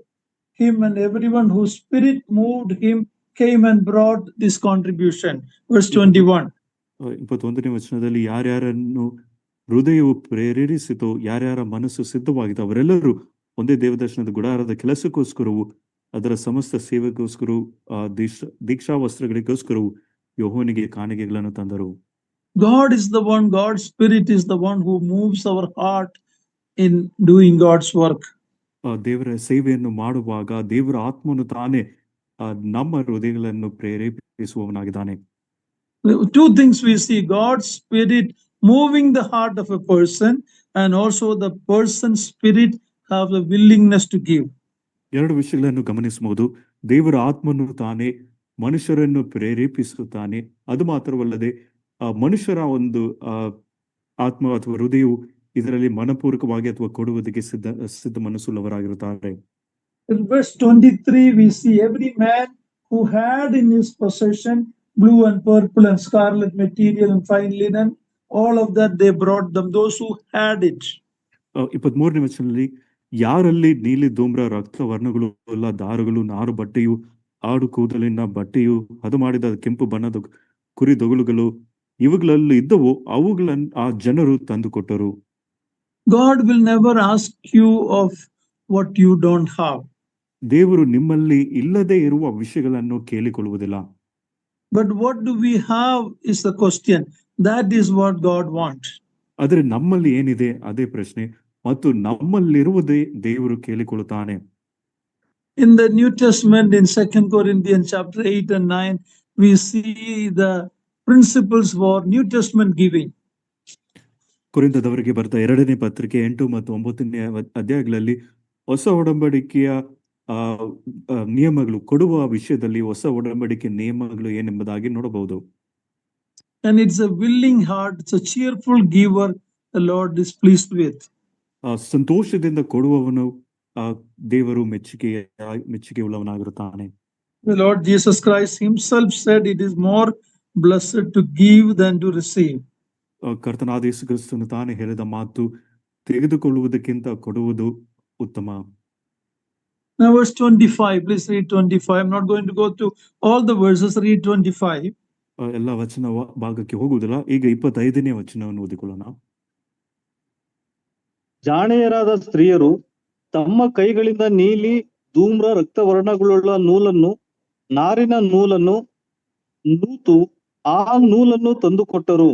him and everyone whose spirit moved him came and brought this contribution. Verse 21. 21ನೇ ವಚನದಲ್ಲಿ ಯಾರ್ಯಾರನ್ನು ಹೃದಯವು ಪ್ರೇರೇರಿಸಿತೋ, ಯಾರ್ಯಾರ ಮನಸ್ಸು ಸಿದ್ಧವಾಗಿತ್ತು ಅವರೆಲ್ಲರೂ ಒಂದೇ ದೇವದರ್ಶನದ ಗುಡಾರದ ಕೆಲಸಕ್ಕೋಸ್ಕರವು, ಅದರ ಸಮಸ್ತ ಸೇವೆಗೋಸ್ಕರವು, ದೀಕ್ಷಾ ವಸ್ತ್ರಗಳಿಗೋಸ್ಕರವು ಯೆಹೋವನಿಗೆ ಕಾಣಿಕೆಗಳನ್ನು ತಂದರು. God is the one, God's spirit is the one who moves our heart in doing God's work. ದೇವರ ಸೇವೆಯನ್ನು ಮಾಡುವಾಗ ದೇವರ ಆತ್ಮನು ತಾನೇ ನಮ್ಮ ಹೃದಯಗಳನ್ನು ಪ್ರೇರೇಪಿಸುವವನಾಗಿದ್ದಾನೆ. Two things we see: God's spirit moving the heart of a person, and also the person's spirit have the willingness to give. ಎರಡು ವಿಷಯಗಳನ್ನು ಗಮನಿಸಬಹುದು. ದೇವರ ಆತ್ಮನು ತಾನೇ ಮನುಷ್ಯರನ್ನು ಪ್ರೇರೇಪಿಸುತ್ತಾನೆ. ಅದು ಮಾತ್ರವಲ್ಲದೆ ಮನುಷ್ಯರ ಒಂದು ಆತ್ಮ ಅಥವಾ ಹೃದಯವು ಇದರಲ್ಲಿ ಮನಪೂರ್ವಕವಾಗಿ ಅಥವಾ ಕೊಡುವುದಕ್ಕೆ ಸಿದ್ಧ ಮನಸ್ಸುಳ್ಳವರಾಗಿರುತ್ತಾರೆ. In verse 23 we see every man who had in his possession blue and purple and scarlet material and fine linen, all of that they brought them, those who had it. 23ನೇ ವಚನದಲ್ಲಿ ಯಾರಲ್ಲಿ ನೀಲಿ ಧೂಮ್ರ ರಕ್ತ ವರ್ಣಗಳು ಎಲ್ಲ ದಾರುಗಳು ನಾರು ಬಟ್ಟೆಯು ಆಡು ಕೂದಲಿನ ಬಟ್ಟೆಯು ಅದು ಮಾಡಿದ ಕೆಂಪು ಬಣ್ಣದ ಕುರಿ ದೊಗಲುಗಳು ಇವುಗಳಲ್ಲಿ ಇದ್ದವು ಅವುಗಳನ್ನು ಆ ಜನರು ತಂದುಕೊಟ್ಟರು. God will never ask you of what you don't have. ದೇವರು ನಿಮ್ಮಲ್ಲಿ ಇಲ್ಲದೆ ಇರುವ ವಿಷಯಗಳನ್ನು ಕೇಳಿಕೊಳ್ಳುವುದಿಲ್ಲ. But what do we have is the question. That is what God wants. ಆದರೆ ನಮ್ಮಲ್ಲಿ ಏನಿದೆ ಅದೇ ಪ್ರಶ್ನೆ, ಮತ್ತು ನಮ್ಮಲ್ಲಿರುವುದೇ ದೇವರು ಕೇಳಿಕೊಳ್ಳುತ್ತಾನೆ. In the New Testament, in 2 Corinthians chapter 8 and 9, we see the principles for New Testament giving. ಕೊರಿಂಥದವರಿಗೆ ಬರೆದ 2ನೇ ಪತ್ರಿಕೆ 8 ಮತ್ತು 9ನೇ ಅಧ್ಯಾಯಗಳಲ್ಲಿ ಹೊಸ ಒಡಂಬಡಿಕೆಯ ನಿಯಮಗಳು ಕೊಡುವ ವಿಷಯದಲ್ಲಿ ಹೊಸ ಒಡಂಬಡಿಕೆ ನಿಯಮಗಳು ಏನೆಂಬುದಾಗಿ ನೋಡಬಹುದು. And it's a willing heart, it's a cheerful giver the Lord is pleased with. ಸಂತೋಷದಿಂದ ಕೊಡುವವನು ದೇವರು ಮೆಚ್ಚುಗೆ ಉಳ್ಳವನಾಗಿರುತ್ತಾನೆ. The Lord Jesus Christ himself said it is more blessed to give than to receive. ಕರ್ತನಾದ ಯೇಸು ಕ್ರಿಸ್ತನು ತಾನೇ ಹೇಳಿದ ಮಾತು, ತೆಗೆದುಕೊಳ್ಳುವುದಕ್ಕಿಂತ ಕೊಡುವುದು ಉತ್ತಮ. Now verse 25, please read 25. I'm not going to go through all the verses, read 25. ಎಲ್ಲ ವಚನ ಭಾಗಕ್ಕೆ ಹೋಗುವುದಿಲ್ಲ. ಈಗ 25ನೇ ವಚನವನ್ನು ಓದಿಕೊಳ್ಳೋಣ. ಜಾಣೆಯರಾದ ಸ್ತ್ರೀಯರು ತಮ್ಮ ಕೈಗಳಿಂದ ನೀಲಿ, ಧೂಮ್ರ, ರಕ್ತವರ್ಣಗಳುಳ್ಳ ನೂಲನ್ನು, ನಾರಿನ ನೂಲನ್ನು ನೂತು ಆ ನೂಲನ್ನು ತಂದುಕೊಟ್ಟರು.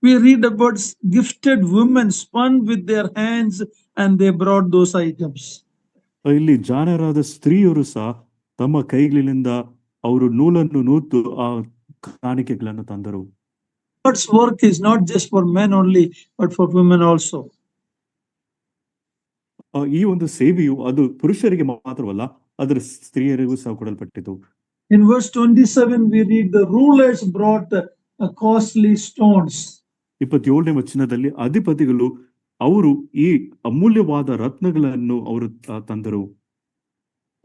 We read about gifted women spun with their hands and they brought those items. ಇಲ್ಲಿ ಜಾಣರಾದ ಸ್ತ್ರೀಯರು ಸಹ ತಮ್ಮ ಕೈಗಳಿಂದ ಅವರು ನೂಲನ್ನು ನೂತು ಆ ಕಾಣಿಕೆಗಳನ್ನು ತಂದರು. God's work is not just for men only, but for women also. ಈ ಒಂದು ಸೇವೆಯು ಅದು ಪುರುಷರಿಗೆ ಮಾತ್ರವಲ್ಲ, ಅದರ ಸ್ತ್ರೀಯರಿಗೂ ಸಹ ಕೊಡಲ್ಪಟ್ಟಿತು. In verse 27, we read the rulers brought costly stones. 27ನೇ ವಚನದಲ್ಲಿ ಅಧಿಪತಿಗಳು ಅವರು ಈ ಅಮೂಲ್ಯವಾದ ರತ್ನಗಳನ್ನು ಅವರು ತಂದರು.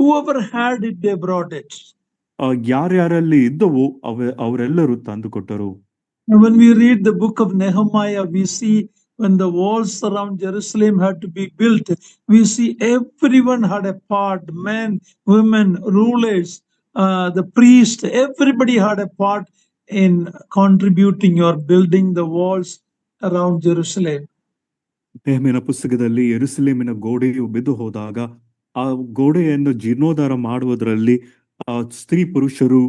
Whoever had it, they brought it. ಯಾರ್ಯಾರಲ್ಲಿ ಇದ್ದವು ಅವರೆಲ್ಲರೂ ತಂದು ಕೊಟ್ಟರು. When we read the book of Nehemiah, we see when the walls around Jerusalem had to be built, we see everyone had a part, men, women, rulers, the priest, everybody had a part in contributing or building the walls around Jerusalem. ನೆಹೆಮೀಯನ ಪುಸ್ತಕದಲ್ಲಿ ಯೆರೂಸಲೇಮಿನ ಗೋಡೆಯು ಬಿದ್ದು ಹೋದಾಗ ಆ ಗೋಡೆಯನ್ನು ಜೀರ್ಣೋದ್ಧಾರ ಮಾಡುವುದರಲ್ಲಿ ಸ್ತ್ರೀ ಪುರುಷರು,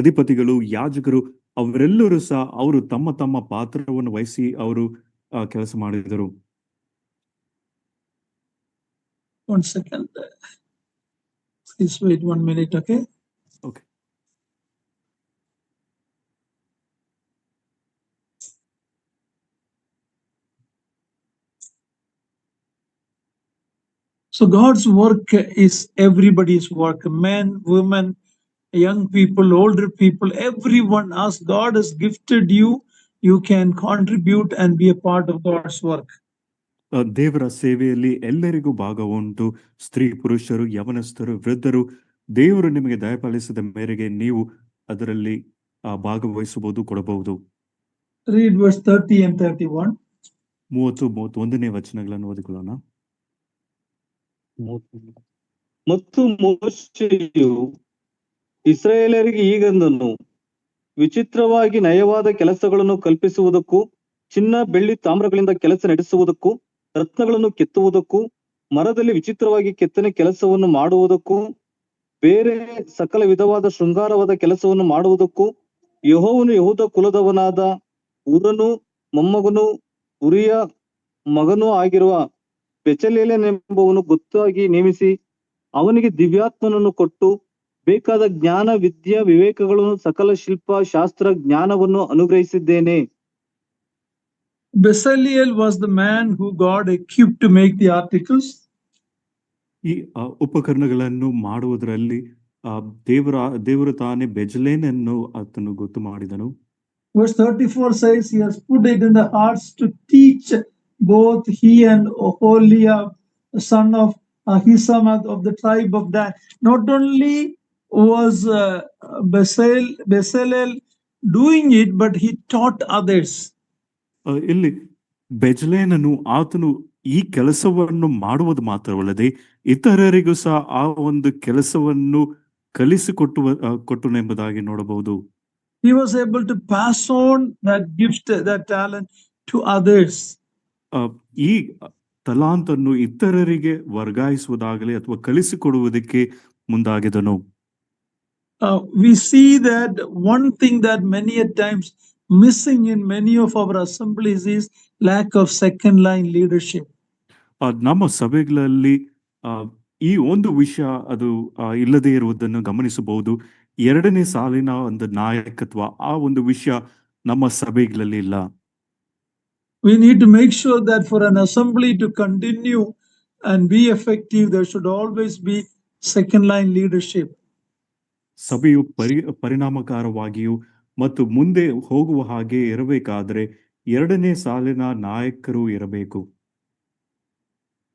ಅಧಿಪತಿಗಳು, ಯಾಜಕರು ಅವರೆಲ್ಲರೂ ಸಹ ಅವರು ತಮ್ಮ ತಮ್ಮ ಪಾತ್ರವನ್ನು ವಹಿಸಿ ಅವರು ಕೆಲಸ ಮಾಡಿದರು. One second. Please wait 1 minute, okay? Okay. So God's work is everybody's work. Men, women, young people, older people, everyone, as God has gifted you, you can contribute and be a part of God's work. ದೇವರ ಸೇವೆಯಲ್ಲಿ ಎಲ್ಲರಿಗೂ ಭಾಗ ಉಂಟು. ಸ್ತ್ರೀ ಪುರುಷರು, ಯವನಸ್ಥರು, ವೃದ್ಧರು, ದೇವರು ನಿಮಗೆ ದಯಪಾಲಿಸಿದ ಮೇರೆಗೆ ನೀವು ಅದರಲ್ಲಿ ಭಾಗವಹಿಸಬಹುದು, ಕೊಡಬಹುದು. Read verse 30 and 31. 30-31ನೇ ವಚನಗಳನ್ನು ಓದಿಕೊಳ್ಳೋಣ. ಮತ್ತು ಮೋಶೆಯು ಇಸ್ರಾಯೇಲರಿಗೆ ಹೀಗೆಂದನು, ವಿಚಿತ್ರವಾಗಿ ನಯವಾದ ಕೆಲಸಗಳನ್ನು ಕಲ್ಪಿಸುವುದಕ್ಕೂ, ಚಿನ್ನ, ಬೆಳ್ಳಿ, ತಾಮ್ರಗಳಿಂದ ಕೆಲಸ ನಡೆಸುವುದಕ್ಕೂ, ರತ್ನಗಳನ್ನು ಕೆತ್ತುವುದಕ್ಕೂ, ಮರದಲ್ಲಿ ವಿಚಿತ್ರವಾಗಿ ಕೆತ್ತನೆ ಕೆಲಸವನ್ನು ಮಾಡುವುದಕ್ಕೂ, ಬೇರೆ ಸಕಲ ವಿಧವಾದ ಶೃಂಗಾರವಾದ ಕೆಲಸವನ್ನು ಮಾಡುವುದಕ್ಕೂ ಯೆಹೋವನು ಯೆಹೂದ ಕುಲದವನಾದ ಊರನು ಮೊಮ್ಮಗನು ಉರಿಯ ಮಗನೂ ಆಗಿರುವ ಬೆಚಲೇಲನೆಂಬವನು ಗೊತ್ತಾಗಿ ನೇಮಿಸಿ ಅವನಿಗೆ ದಿವ್ಯಾತ್ಮನನ್ನು ಕೊಟ್ಟು ಬೇಕಾದ ಜ್ಞಾನ, ವಿದ್ಯಾ, ವಿವೇಕಗಳನ್ನು, ಸಕಲ ಶಿಲ್ಪ ಶಾಸ್ತ್ರ ಜ್ಞಾನವನ್ನು ಅನುಗ್ರಹಿಸಿದ್ದೇನೆ. Bezalel was the man who God equipped to make the articles. ಈ ಉಪಕರಣಗಳನ್ನು ಮಾಡುವುದರಲ್ಲಿ ದೇವರು ತಾನೇ ಬೆಜಲೇನನ್ನು ಆತನು ಗೊತ್ತು ಮಾಡಿದನು. Verse 34 says he has put it in the hearts to teach both he and Oholiab, the son of Ahisamach of the tribe of Dan. Not only was Bezalel doing it, but he taught others. ಇಲ್ಲಿ ಬೆಜಲೇನನು ಆತನು ಈ ಕೆಲಸವನ್ನು ಮಾಡುವುದು ಮಾತ್ರವಲ್ಲದೆ ಇತರರಿಗೂ ಸಹ ಆ ಒಂದು ಕೆಲಸವನ್ನು ಕೊಟ್ಟನೆಂಬುದಾಗಿ ನೋಡಬಹುದು. He was able to pass on that gift, that talent to others. ಆ, ಈ ತಲಾಂತನ್ನು ಇತರರಿಗೆ ವರ್ಗಾಯಿಸುವುದಾಗಲಿ ಅಥವಾ ಕಲಿಸಿಕೊಡುವುದಕ್ಕೆ ಮುಂದಾಗಿದನು. We see that one thing that many a times missing in many of our assemblies is lack of second line leadership. ನಮ್ಮ ಸಭೆಗಳಲ್ಲಿ ಆ, ಈ ಒಂದು ವಿಷಯ ಅದು ಇಲ್ಲದೆ ಇರುವುದನ್ನು ಗಮನಿಸಬಹುದು. ಎರಡನೇ ಸಾಲಿನ ಒಂದು ನಾಯಕತ್ವ, ಆ ಒಂದು ವಿಷಯ ನಮ್ಮ ಸಭೆಗಳಲ್ಲಿ ಇಲ್ಲ. We need to make sure that for an assembly to continue and be effective, there should always be second line leadership. ಸಭೆಯು ಪರಿಣಾಮಕಾರವಾಗಿಯೂ ಮತ್ತು ಮುಂದೆ ಹೋಗುವ ಹಾಗೆ ಇರಬೇಕಾದರೆ ಎರಡನೇ ಸಾಲಿನ ನಾಯಕರು ಇರಬೇಕು.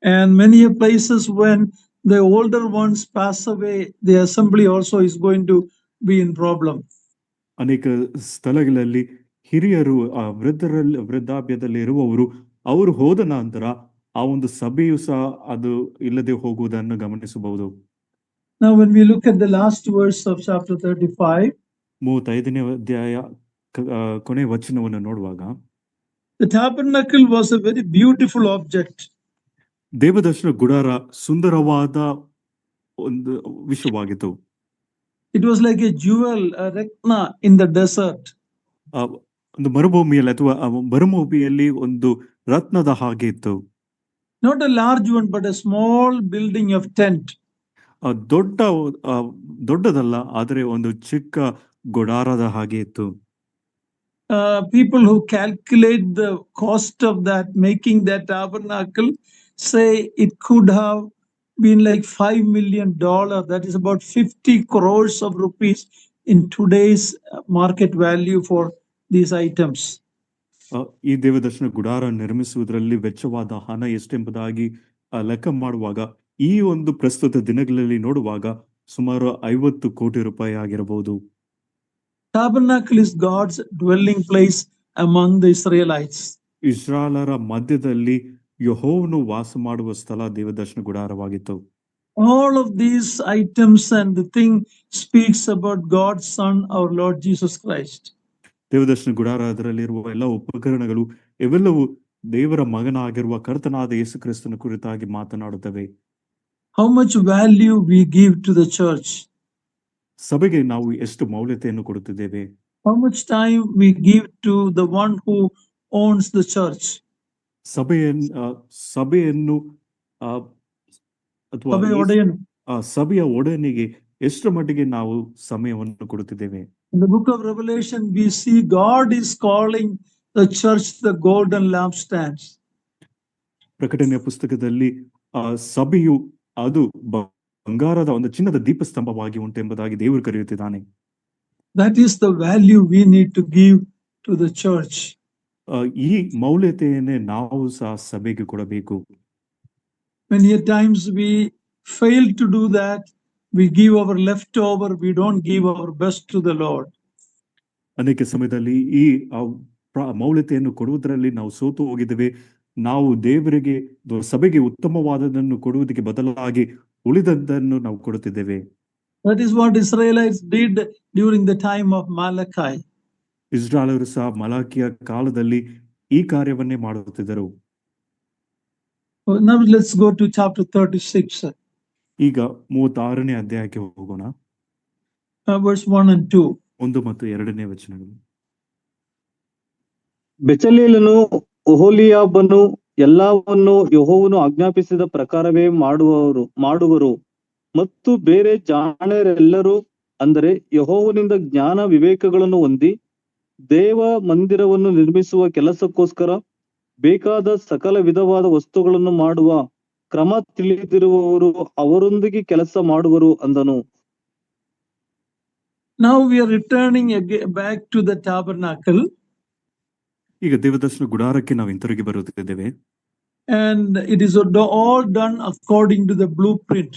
And many places when the older ones pass away, the assembly also is going to be in problem. ಅನೇಕ ಸ್ಥಳಗಳಲ್ಲಿ ಹಿರಿಯರು ವೃದ್ಧಾಪ್ಯದಲ್ಲಿ ಇರುವವರು ಅವರು ಹೋದ ನಂತರ ಆ ಒಂದು ಸಭೆಯು ಸಹ ಅದು ಇಲ್ಲದೆ ಹೋಗುವುದನ್ನು ಗಮನಿಸಬಹುದು. Now when we look at the last verse of chapter 35, 35ನೇ ಅಧ್ಯಾಯ ಕೊನೆ ವಚನವನ್ನು ನೋಡುವಾಗ, the tabernacle was a very beautiful object. ದೇವದರ್ಶನ ಗುಡಾರ ಸುಂದರವಾದ ಒಂದು ವಿಷಯವಾಗಿತ್ತು. It was like a jewel, a rechna in the desert. ಒಂದು ಮರುಭೂಮಿಯಲ್ಲಿ ಅಥವಾ ಮರುಭೂಮಿಯಲ್ಲಿ ಒಂದು ರತ್ನದ ಹಾಗೆ ಇತ್ತು. Not a large one, but a small building of tent. ದೊಡ್ಡದಲ್ಲ, ಆದರೆ ಒಂದು ಚಿಕ್ಕ ಗುಡಾರದ ಹಾಗೆ ಇತ್ತು. People who calculate the cost of that, making that tabernacle, say it could have been like $5 million. That is about 50 crores of rupees in today's market value for these items. ಈ ದೇವದರ್ಶನ ಗುಡಾರ ನಿರ್ಮಿಸುವುದರಲ್ಲಿ ವೆಚ್ಚವಾದ ಹಣ ಎಷ್ಟೆಂಬುದಾಗಿ ಲೆಕ್ಕ ಮಾಡುವಾಗ ಈ ಒಂದು ಪ್ರಸ್ತುತ ದಿನಗಳಲ್ಲಿ ನೋಡುವಾಗ ಸುಮಾರು 50 ಕೋಟಿ ರೂಪಾಯಿ ಆಗಿರಬಹುದು. Tabernacle is God's dwelling place among the Israelites. ಇಸ್ರಾಯೇಲರ ಮಧ್ಯದಲ್ಲಿ ಯೆಹೋವನು ವಾಸ ಮಾಡುವ ಸ್ಥಳ ದೇವದರ್ಶನ ಗುಡಾರವಾಗಿತ್ತು. All of these items and the thing speaks about God's Son, our Lord Jesus Christ. ದೇವದರ್ಶನ ಗುಡಾರ, ಅದರಲ್ಲಿರುವ ಎಲ್ಲ ಉಪಕರಣಗಳು ಇವೆಲ್ಲವೂ ದೇವರ ಮಗನಾಗಿರುವ ಕರ್ತನಾದ ಯೇಸು ಕ್ರಿಸ್ತನ ಕುರಿತಾಗಿ ಮಾತನಾಡುತ್ತವೆ. How much value we give to the church. ಸಭೆಗೆ ನಾವು ಎಷ್ಟು ಮೌಲ್ಯತೆಯನ್ನು ಕೊಡುತ್ತಿದ್ದೇವೆ. How much time we give to the one who owns the church. ಸಭೆಯನ್ನು ಅಥವಾ ಸಭೆಯ ಒಡೆಯನಿಗೆ ಎಷ್ಟರ ಮಟ್ಟಿಗೆ ನಾವು ಸಮಯವನ್ನು ಕೊಡುತ್ತಿದ್ದೇವೆ. In the book of Revelation, we see God is calling the church the golden lampstands. ಪ್ರಕಟಣೆಯ ಪುಸ್ತಕದಲ್ಲಿ ಸಭೆಯು ಅದು ಬಂಗಾರದ ಒಂದು ಚಿನ್ನದ ದೀಪಸ್ತಂಭವಾಗಿ ಉಂಟು ಎಂಬುದಾಗಿ ದೇವರು ಕರೆಯುತ್ತಿದ್ದಾನೆ. That is the value we need to give to the church. ಈ ಮೌಲ್ಯತೆಯನ್ನೇ ನಾವು ಸಹ ಸಭೆಗೆ ಕೊಡಬೇಕು. Many times we fail to do that. We give our leftover, we don't give our best to the Lord. ಅನೇಕ ಸಮಯದಲ್ಲಿ ಈ ಮೌಲ್ಯತೆಯನ್ನು ಕೊಡುವುದರಲ್ಲಿ ನಾವು ಸೋತು ಹೋಗಿದ್ದೇವೆ. ನಾವು ದೇವರಿಗೆ ಸಭೆಗೆ ಉತ್ತಮವಾದದನ್ನು ಕೊಡುವುದಕ್ಕೆ ಬದಲಾಗಿ ಉಳಿದದ್ದನ್ನು ನಾವು ಕೊಡುತ್ತಿದ್ದೇವೆ. That is what Israelites did during the time of Malachi. ಇಸ್ರಾಯೇಲರು ಸಹ ಮಲಾಕಿಯ ಕಾಲದಲ್ಲಿ ಈ ಕಾರ್ಯವನ್ನೇ ಮಾಡುತ್ತಿದ್ದರು. Now let's go to chapter 36. ಈಗ 36ನೇ ಅಧ್ಯಾಯಕ್ಕೆ ಹೋಗೋಣ. Verse 1 and 2. 1 ಮತ್ತು 2ನೇ ವಚನಗಳು. ಬೆಚಲೇಲನು ಒಹೋಲಿಯಾಬನು ಎಲ್ಲವನ್ನು ಯೆಹೋವನು ಆಜ್ಞಾಪಿಸಿದ ಪ್ರಕಾರವೇ ಮಾಡುವರು ಮತ್ತು ಬೇರೆ ಜಾಣರೆಲ್ಲರೂ, ಅಂದರೆ ಯೆಹೋವನಿಂದ ಜ್ಞಾನ ವಿವೇಕಗಳನ್ನು ಹೊಂದಿ ದೇವ ಮಂದಿರವನ್ನು ನಿರ್ಮಿಸುವ ಕೆಲಸಕ್ಕೋಸ್ಕರ ಬೇಕಾದ ಸಕಲ ವಿಧವಾದ ವಸ್ತುಗಳನ್ನು ಮಾಡುವ ಕ್ರಮ ತಿಳಿದಿರುವವರು ಅವರೊಂದಿಗೆ ಕೆಲಸ ಮಾಡುವರು ಅಂದನು. Now we are returning again back to the tabernacle. ಈಗ ದೇವದರ್ಶನ ಗುಡಾರಕ್ಕೆ ನಾವು ಹಿಂತಿರುಗಿ ಬರುತ್ತಿದ್ದೇವೆ. And it is all done according to the blueprint.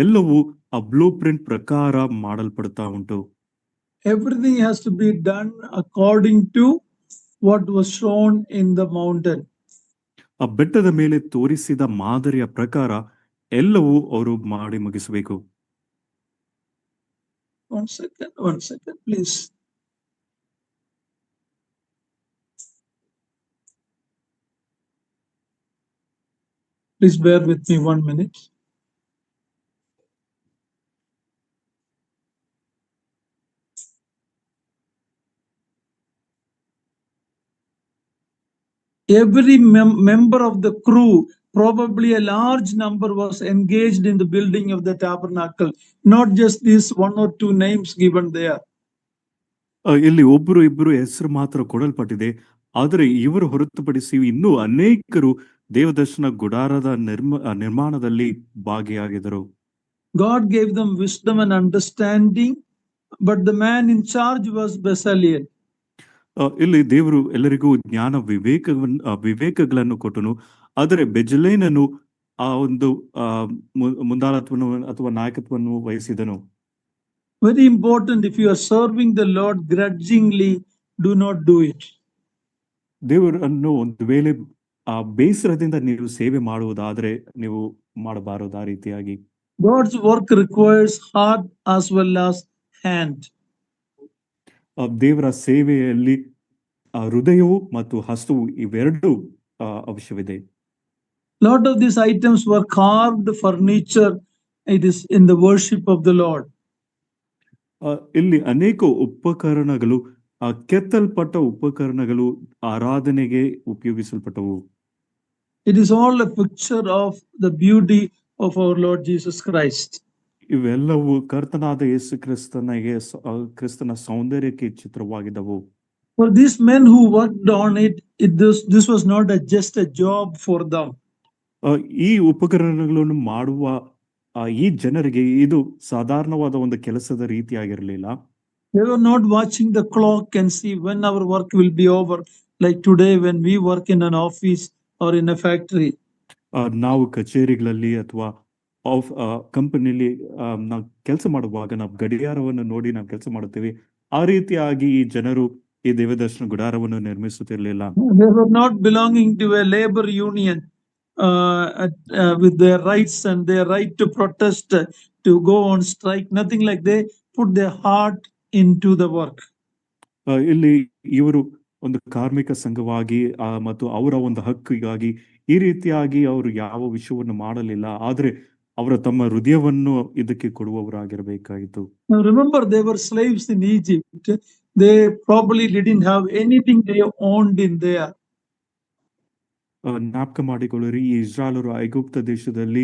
ಎಲ್ಲವೂ ಆ ಬ್ಲೂ ಪ್ರಿಂಟ್ ಪ್ರಕಾರ ಮಾಡಲ್ಪಡ್ತಾ ಉಂಟು. Everything has to be done according to what was shown in the mountain. ಆ ಬೆಟ್ಟದ ಮೇಲೆ ತೋರಿಸಿದ ಮಾದರಿಯ ಪ್ರಕಾರ ಎಲ್ಲವೂ ಅವರು ಮಾಡಿ ಮುಗಿಸಬೇಕು. One second, please. Please bear with me 1 minute. Every member of the crew, probably a large number, was engaged in the building of the tabernacle, not just these 1 or 2 names given there. ಇಲ್ಲಿ ಒಬ್ಬರು ಇಬ್ಬರು ಹೆಸರು ಮಾತ್ರ ಕೊಡಲ್ಪಟ್ಟಿದೆ, ಆದರೆ ಇವರು ಹೊರತುಪಡಿಸಿ ಇನ್ನೂ ಅನೇಕರು ದೇವದರ್ಶನ ಗುಡಾರದ ನಿರ್ಮಾಣದಲ್ಲಿ ಭಾಗಿಯಾಗಿದ್ದರು. God gave them wisdom and understanding, but the man in charge was Bezalel. ಇಲ್ಲಿ ದೇವರು ಎಲ್ಲರಿಗೂ ಜ್ಞಾನ ವಿವೇಕಗಳನ್ನು ಕೊಟ್ಟನು, ಆದರೆ ಬೆಜಲೇನನು ಆ ಒಂದು ಮುಂದಾಳತ್ವವನ್ನು ಅಥವಾ ನಾಯಕತ್ವವನ್ನು ವಹಿಸಿದನು. Very important, if you are serving the Lord grudgingly, do not do it. ದೇವರನ್ನು ಒಂದು ವೇಳೆ ಬೇಸರದಿಂದ ನೀವು ಸೇವೆ ಮಾಡುವುದಾದರೆ ನೀವು ಮಾಡಬಾರದು ಆ ರೀತಿಯಾಗಿ. God's work requires heart as well as hand. ದೇವರ ಸೇವೆಯಲ್ಲಿ ಹೃದಯವು ಮತ್ತು ಹಸ್ತವು ಇವೆರಡೂ ಅವಶ್ಯವಿದೆ. Lot of these items were carved furniture. It is in the worship of the Lord. ಇಲ್ಲಿ ಅನೇಕ ಉಪಕರಣಗಳು, ಕೆತ್ತಲ್ಪಟ್ಟ ಉಪಕರಣಗಳು ಆರಾಧನೆಗೆ ಉಪಯೋಗಿಸಲ್ಪಟ್ಟವು. It is all a picture of the beauty of our Lord Jesus Christ. ಇವೆಲ್ಲವೂ ಕರ್ತನಾದ ಯೇಸು ಕ್ರಿಸ್ತನ ಸೌಂದರ್ಯಕ್ಕೆ ಚಿತ್ರವಾಗಿದ್ದವು. For these men who worked on it, this was not just a job for them. ಈ ಉಪಕರಣಗಳನ್ನು ಮಾಡುವ ಈ ಜನರಿಗೆ ಇದು ಸಾಧಾರಣವಾದ ಒಂದು ಕೆಲಸದ ರೀತಿಯಾಗಿರಲಿಲ್ಲ. They were not watching the clock and see when our work will be over, like today when we work in an office or in a factory. ನಾವು ಕಚೇರಿಗಳಲ್ಲಿ ಅಥವಾ ಕಂಪನಿಲಿ ನಾವು ಕೆಲಸ ಮಾಡುವಾಗ ನಾವು ಗಡಿಯಾರವನ್ನು ನೋಡಿ ನಾವು ಕೆಲಸ ಮಾಡುತ್ತೇವೆ. ಆ ರೀತಿಯಾಗಿ ಈ ಜನರು ಈ ದೇವದರ್ಶನ ಗುಡಾರವನ್ನು ನಿರ್ಮಿಸುತ್ತಿರಲಿಲ್ಲ. They were not belonging to a labor union with their rights and their right to protest, to go on strike, nothing like. They put their heart into the work. ಇಲ್ಲಿ ಇವರು ಒಂದು ಕಾರ್ಮಿಕ ಸಂಘವಾಗಿ ಮತ್ತು ಅವರ ಒಂದು ಹಕ್ಕಿಗಾಗಿ ಈ ರೀತಿಯಾಗಿ ಅವರು ಯಾವ ವಿಷಯವನ್ನು ಮಾಡಲಿಲ್ಲ, ಆದ್ರೆ ಅವರ ತಮ್ಮ ಹೃದಯವನ್ನು ಇದಕ್ಕೆ ಕೊಡುವವರಾಗಿರಬೇಕಾಯಿತು. Now remember, they were slaves in Egypt. They probably didn't have anything they owned in there. ಜ್ಞಾಪಕ ಮಾಡಿಕೊಳ್ಳಿರಿ, ಈ ಇಸ್ರಾಯೇಲರು ಐಗುಪ್ತ ದೇಶದಲ್ಲಿ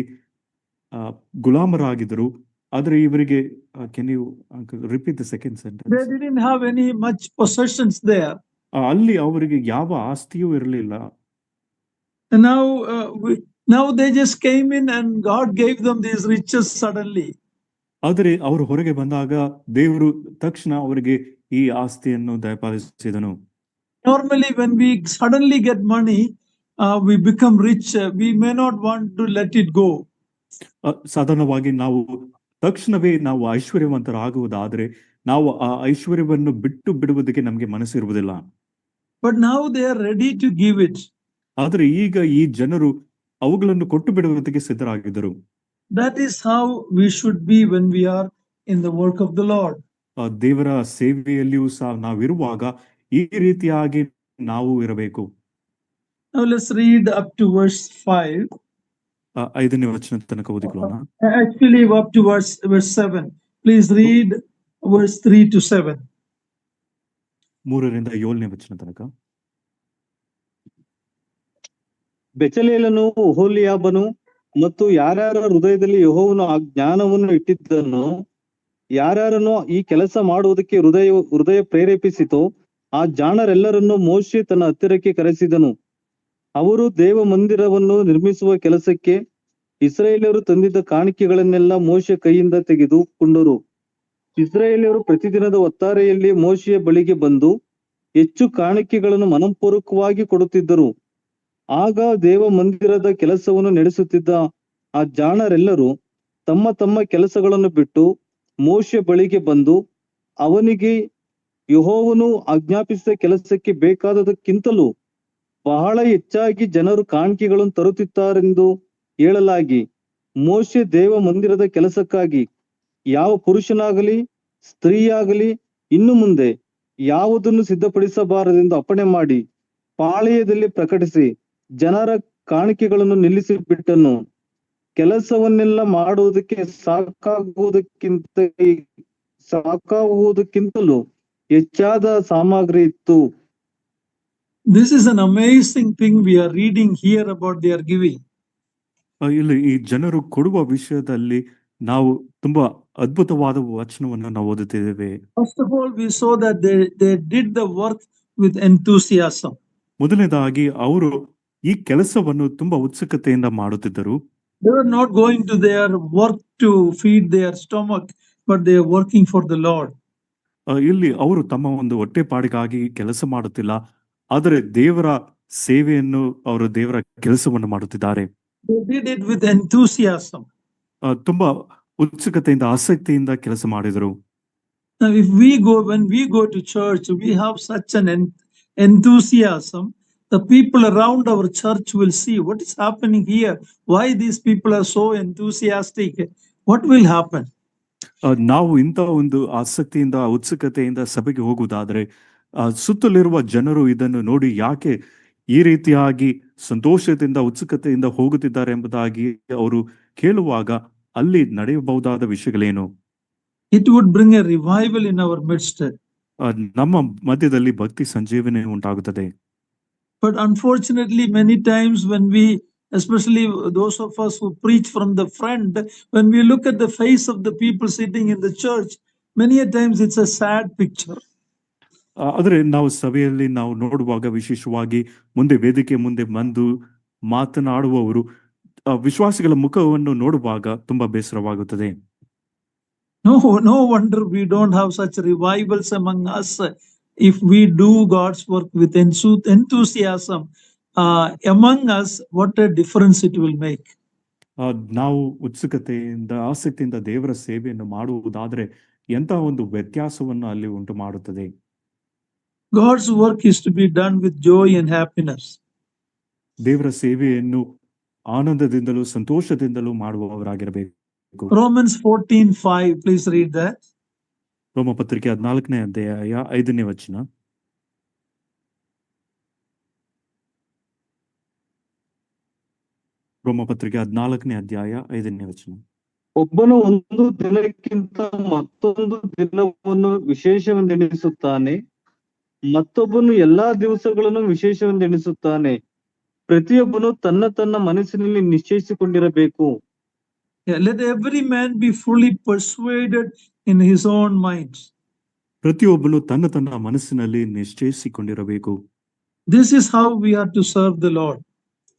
ಗುಲಾಮರಾಗಿದ್ದರು, ಆದ್ರೆ ಇವರಿಗೆ can you repeat the second sentence? They didn't have any much possessions there. ಅಲ್ಲಿ ಅವರಿಗೆ ಯಾವ ಆಸ್ತಿಯೂ ಇರಲಿಲ್ಲ. And now they just came in and God gave them these riches suddenly. ಆದರೆ ಅವರು ಹೊರಗೆ ಬಂದಾಗ ದೇವರು ತಕ್ಷಣ ಅವರಿಗೆ ಈ ಆಸ್ತಿಯನ್ನು ದಯಪಾಲಿಸಿದನು. Normally when we suddenly get money, we become rich. We may not want to let it go. ಸಾಧಾರಣವಾಗಿ ನಾವು ತಕ್ಷಣವೇ ನಾವು ಐಶ್ವರ್ಯವಂತರಾಗುವುದಾದ್ರೆ ನಾವು ಆ ಐಶ್ವರ್ಯವನ್ನು ಬಿಡುವುದಕ್ಕೆ ನಮಗೆ ಮನಸ್ಸಿರುವುದಿಲ್ಲ. But now they are ready to give it. ಆದ್ರೆ ಈಗ ಈ ಜನರು ಅವುಗಳನ್ನು ಕೊಟ್ಟು ಬಿಡುವುದಕ್ಕೆ ಸಿದ್ಧರಾಗಿದ್ದರು. That is how we should be when we are in the work of the Lord. ದೇವರ ಸೇವೆಯಲ್ಲಿಯೂ ಸಹ ನಾವಿರುವಾಗ ಈ ರೀತಿಯಾಗಿ ನಾವು ಇರಬೇಕು. Now let's read up to verse 5. 5ನೇ ವಚನ ತನಕ ಓದಿಕೊಳ್ಳೋಣ. Actually up to verse 7. Please read verse 3 to 7. 3ರಿಂದ 7ನೇ ವಚನ ತನಕ. ಬೆಚಲೇಲನು, ಒಹೋಲಿಯಾಬನು ಮತ್ತು ಯಾರ್ಯಾರ ಹೃದಯದಲ್ಲಿ ಯೆಹೋವನು ಆ ಜ್ಞಾನವನ್ನು ಇಟ್ಟಿದ್ದನೋ, ಯಾರ್ಯಾರನ್ನು ಈ ಕೆಲಸ ಮಾಡುವುದಕ್ಕೆ ಹೃದಯ ಪ್ರೇರೇಪಿಸಿತೋ ಆ ಜಾಣರೆಲ್ಲರನ್ನು ಮೋಶೆ ತನ್ನ ಹತ್ತಿರಕ್ಕೆ ಕರೆಸಿದನು. ಅವರು ದೇವ ಮಂದಿರವನ್ನು ನಿರ್ಮಿಸುವ ಕೆಲಸಕ್ಕೆ ಇಸ್ರಾಯೇಲ್ಯರು ತಂದಿದ್ದ ಕಾಣಿಕೆಗಳನ್ನೆಲ್ಲ ಮೋಶೆ ಕೈಯಿಂದ ತೆಗೆದುಕೊಂಡರು. ಇಸ್ರಾಯೇಲ್ಯರು ಪ್ರತಿದಿನದ ಒತ್ತಾರೆಯಲ್ಲಿ ಮೋಶೆಯ ಬಳಿಗೆ ಬಂದು ಹೆಚ್ಚು ಕಾಣಿಕೆಗಳನ್ನು ಮನಪೂರ್ವಕವಾಗಿ ಕೊಡುತ್ತಿದ್ದರು. ಆಗ ದೇವ ಮಂದಿರದ ಕೆಲಸವನ್ನು ನಡೆಸುತ್ತಿದ್ದ ಆ ಜಾಣರೆಲ್ಲರೂ ತಮ್ಮ ತಮ್ಮ ಕೆಲಸಗಳನ್ನು ಬಿಟ್ಟು ಮೋಶೆ ಬಳಿಗೆ ಬಂದು ಅವನಿಗೆ ಯೆಹೋವನು ಆಜ್ಞಾಪಿಸಿದ ಕೆಲಸಕ್ಕೆ ಬೇಕಾದದಕ್ಕಿಂತಲೂ ಬಹಳ ಹೆಚ್ಚಾಗಿ ಜನರು ಕಾಣಿಕೆಗಳನ್ನು ತರುತ್ತಿದ್ದಾರೆಂದು ಹೇಳಲಾಗಿ, ಮೋಶೆ ದೇವ ಮಂದಿರದ ಕೆಲಸಕ್ಕಾಗಿ ಯಾವ ಪುರುಷನಾಗಲಿ ಸ್ತ್ರೀಯಾಗಲಿ ಇನ್ನು ಮುಂದೆ ಯಾವುದನ್ನು ಸಿದ್ಧಪಡಿಸಬಾರದೆಂದು ಅಪ್ಪಣೆ ಮಾಡಿ ಪಾಳೆಯದಲ್ಲಿ ಪ್ರಕಟಿಸಿ ಜನರ ಕಾಣಿಕೆಗಳನ್ನು ನಿಲ್ಲಿಸಿ ಬಿಟ್ಟನು. ಕೆಲಸವನ್ನೆಲ್ಲ ಮಾಡುವುದಕ್ಕೆ ಸಾಕಾಗುವುದಕ್ಕಿಂತಲೂ ಹೆಚ್ಚಾದ ಸಾಮಗ್ರಿ ಇತ್ತು. This is an amazing thing we are reading here about their giving. ಇಲ್ಲಿ ಈ ಜನರು ಕೊಡುವ ವಿಷಯದಲ್ಲಿ ನಾವು ತುಂಬಾ ಅದ್ಭುತವಾದ ವಚನವನ್ನು ನಾವು ಓದುತ್ತಿದ್ದೇವೆ. First of all, we saw that they did the work with enthusiasm. ಮೊದಲನೇದಾಗಿ ಅವರು ಈ ಕೆಲಸವನ್ನು ತುಂಬಾ ಉತ್ಸುಕತೆಯಿಂದ ಮಾಡುತ್ತಿದ್ದರು. They were not going to their work to feed their stomach, but they are working for the Lord. ಇಲ್ಲಿ ಅವರು ತಮ್ಮ ಒಂದು ಹೊಟ್ಟೆಪಾಡಿಗಾಗಿ ಕೆಲಸ ಮಾಡುತ್ತಿಲ್ಲ, ಆದರೆ ದೇವರ ಸೇವೆಯನ್ನು ಅವರು ದೇವರ ಕೆಲಸವನ್ನು ಮಾಡುತ್ತಿದ್ದಾರೆ. They did it with enthusiasm. ತುಂಬಾ ಉತ್ಸುಕತೆಯಿಂದ ಆಸಕ್ತಿಯಿಂದ ಕೆಲಸ ಮಾಡಿದರು. Now, when we go to church, we have such an enthusiasm. The people around our church will see what is happening here. Why these people are so enthusiastic? What will happen? ನಾವು ಇಂಥ ಒಂದು ಆಸಕ್ತಿಯಿಂದ ಉತ್ಸುಕತೆಯಿಂದ ಸಭೆಗೆ ಹೋಗುವುದಾದ್ರೆ ಸುತ್ತಲಿರುವ ಜನರು ಇದನ್ನು ನೋಡಿ ಯಾಕೆ ಈ ರೀತಿಯಾಗಿ ಸಂತೋಷದಿಂದ ಉತ್ಸುಕತೆಯಿಂದ ಹೋಗುತ್ತಿದ್ದಾರೆ ಎಂಬುದಾಗಿ ಅವರು ಕೇಳುವಾಗ ಅಲ್ಲಿ ನಡೆಯಬಹುದಾದ ವಿಷಯಗಳೇನು? It would bring a revival in our midst. ನಮ್ಮ ಮಧ್ಯದಲ್ಲಿ ಭಕ್ತಿ ಸಂಜೀವನೆ ಉಂಟಾಗುತ್ತದೆ. But unfortunately, many times when we, especially those of us who preach from the front, when we look at the face of the people sitting in the church, many a times it's a sad picture. ಆದರೆ ನಾವು ಸಭೆಯಲ್ಲಿ ನಾವು ನೋಡುವಾಗ ವಿಶೇಷವಾಗಿ ಮುಂದೆ ವೇದಿಕೆ ಮುಂದೆ ಬಂದು ಮಾತನಾಡುವವರು ವಿಶ್ವಾಸಿಗಳ ಮುಖವನ್ನು ನೋಡುವಾಗ ತುಂಬಾ ಬೇಸರವಾಗುತ್ತದೆ. No wonder we don't have such revivals among us. If we do God's work with enthusiasm among us, what a difference it will make. ನಾವು ಉತ್ಸುಕತೆಯಿಂದ ಆಸಕ್ತಿಯಿಂದ ದೇವರ ಸೇವೆಯನ್ನು ಮಾಡುವುದಾದ್ರೆ ಎಂತಹ ಒಂದು ವ್ಯತ್ಯಾಸವನ್ನು ಅಲ್ಲಿ ಉಂಟು ಮಾಡುತ್ತದೆ. God's work is to be done with joy and happiness. ದೇವರ ಸೇವೆಯನ್ನು ಆನಂದದಿಂದಲೂ ಸಂತೋಷದಿಂದಲೂ ಮಾಡುವವರಾಗಿರಬೇಕು. Romans 14:5, please read that. ರೋಮ ಪತ್ರಿಕೆ 14ನೇ ಅಧ್ಯಾಯ 5ನೇ ವಚನ. ರೋಮ ಪತ್ರಿಕೆ 14ನೇ ಅಧ್ಯಾಯ 5ನೇ ವಚನ. ಒಬ್ಬನು ಒಂದು ದಿನಕ್ಕಿಂತ ಮತ್ತೊಂದು ದಿನವನ್ನು ವಿಶೇಷವೆಂದೆಣಿಸುತ್ತಾನೆ, ಮತ್ತೊಬ್ಬನು ಎಲ್ಲಾ ದಿವಸಗಳನ್ನು ವಿಶೇಷವೆಂದೆಣಿಸುತ್ತಾನೆ. ಪ್ರತಿಯೊಬ್ಬನು ತನ್ನ ತನ್ನ ಮನಸ್ಸಿನಲ್ಲಿ ನಿಶ್ಚಯಿಸಿಕೊಂಡಿರಬೇಕು. Let every man be fully persuaded in his own mind. ಪ್ರತಿಯೊಬ್ಬನು ತನ್ನ ತನ್ನ ಮನಸ್ಸಿನಲ್ಲಿ ನಿಶ್ಚಯಿಸಿಕೊಂಡಿರಬೇಕು. This is how we are to serve the Lord.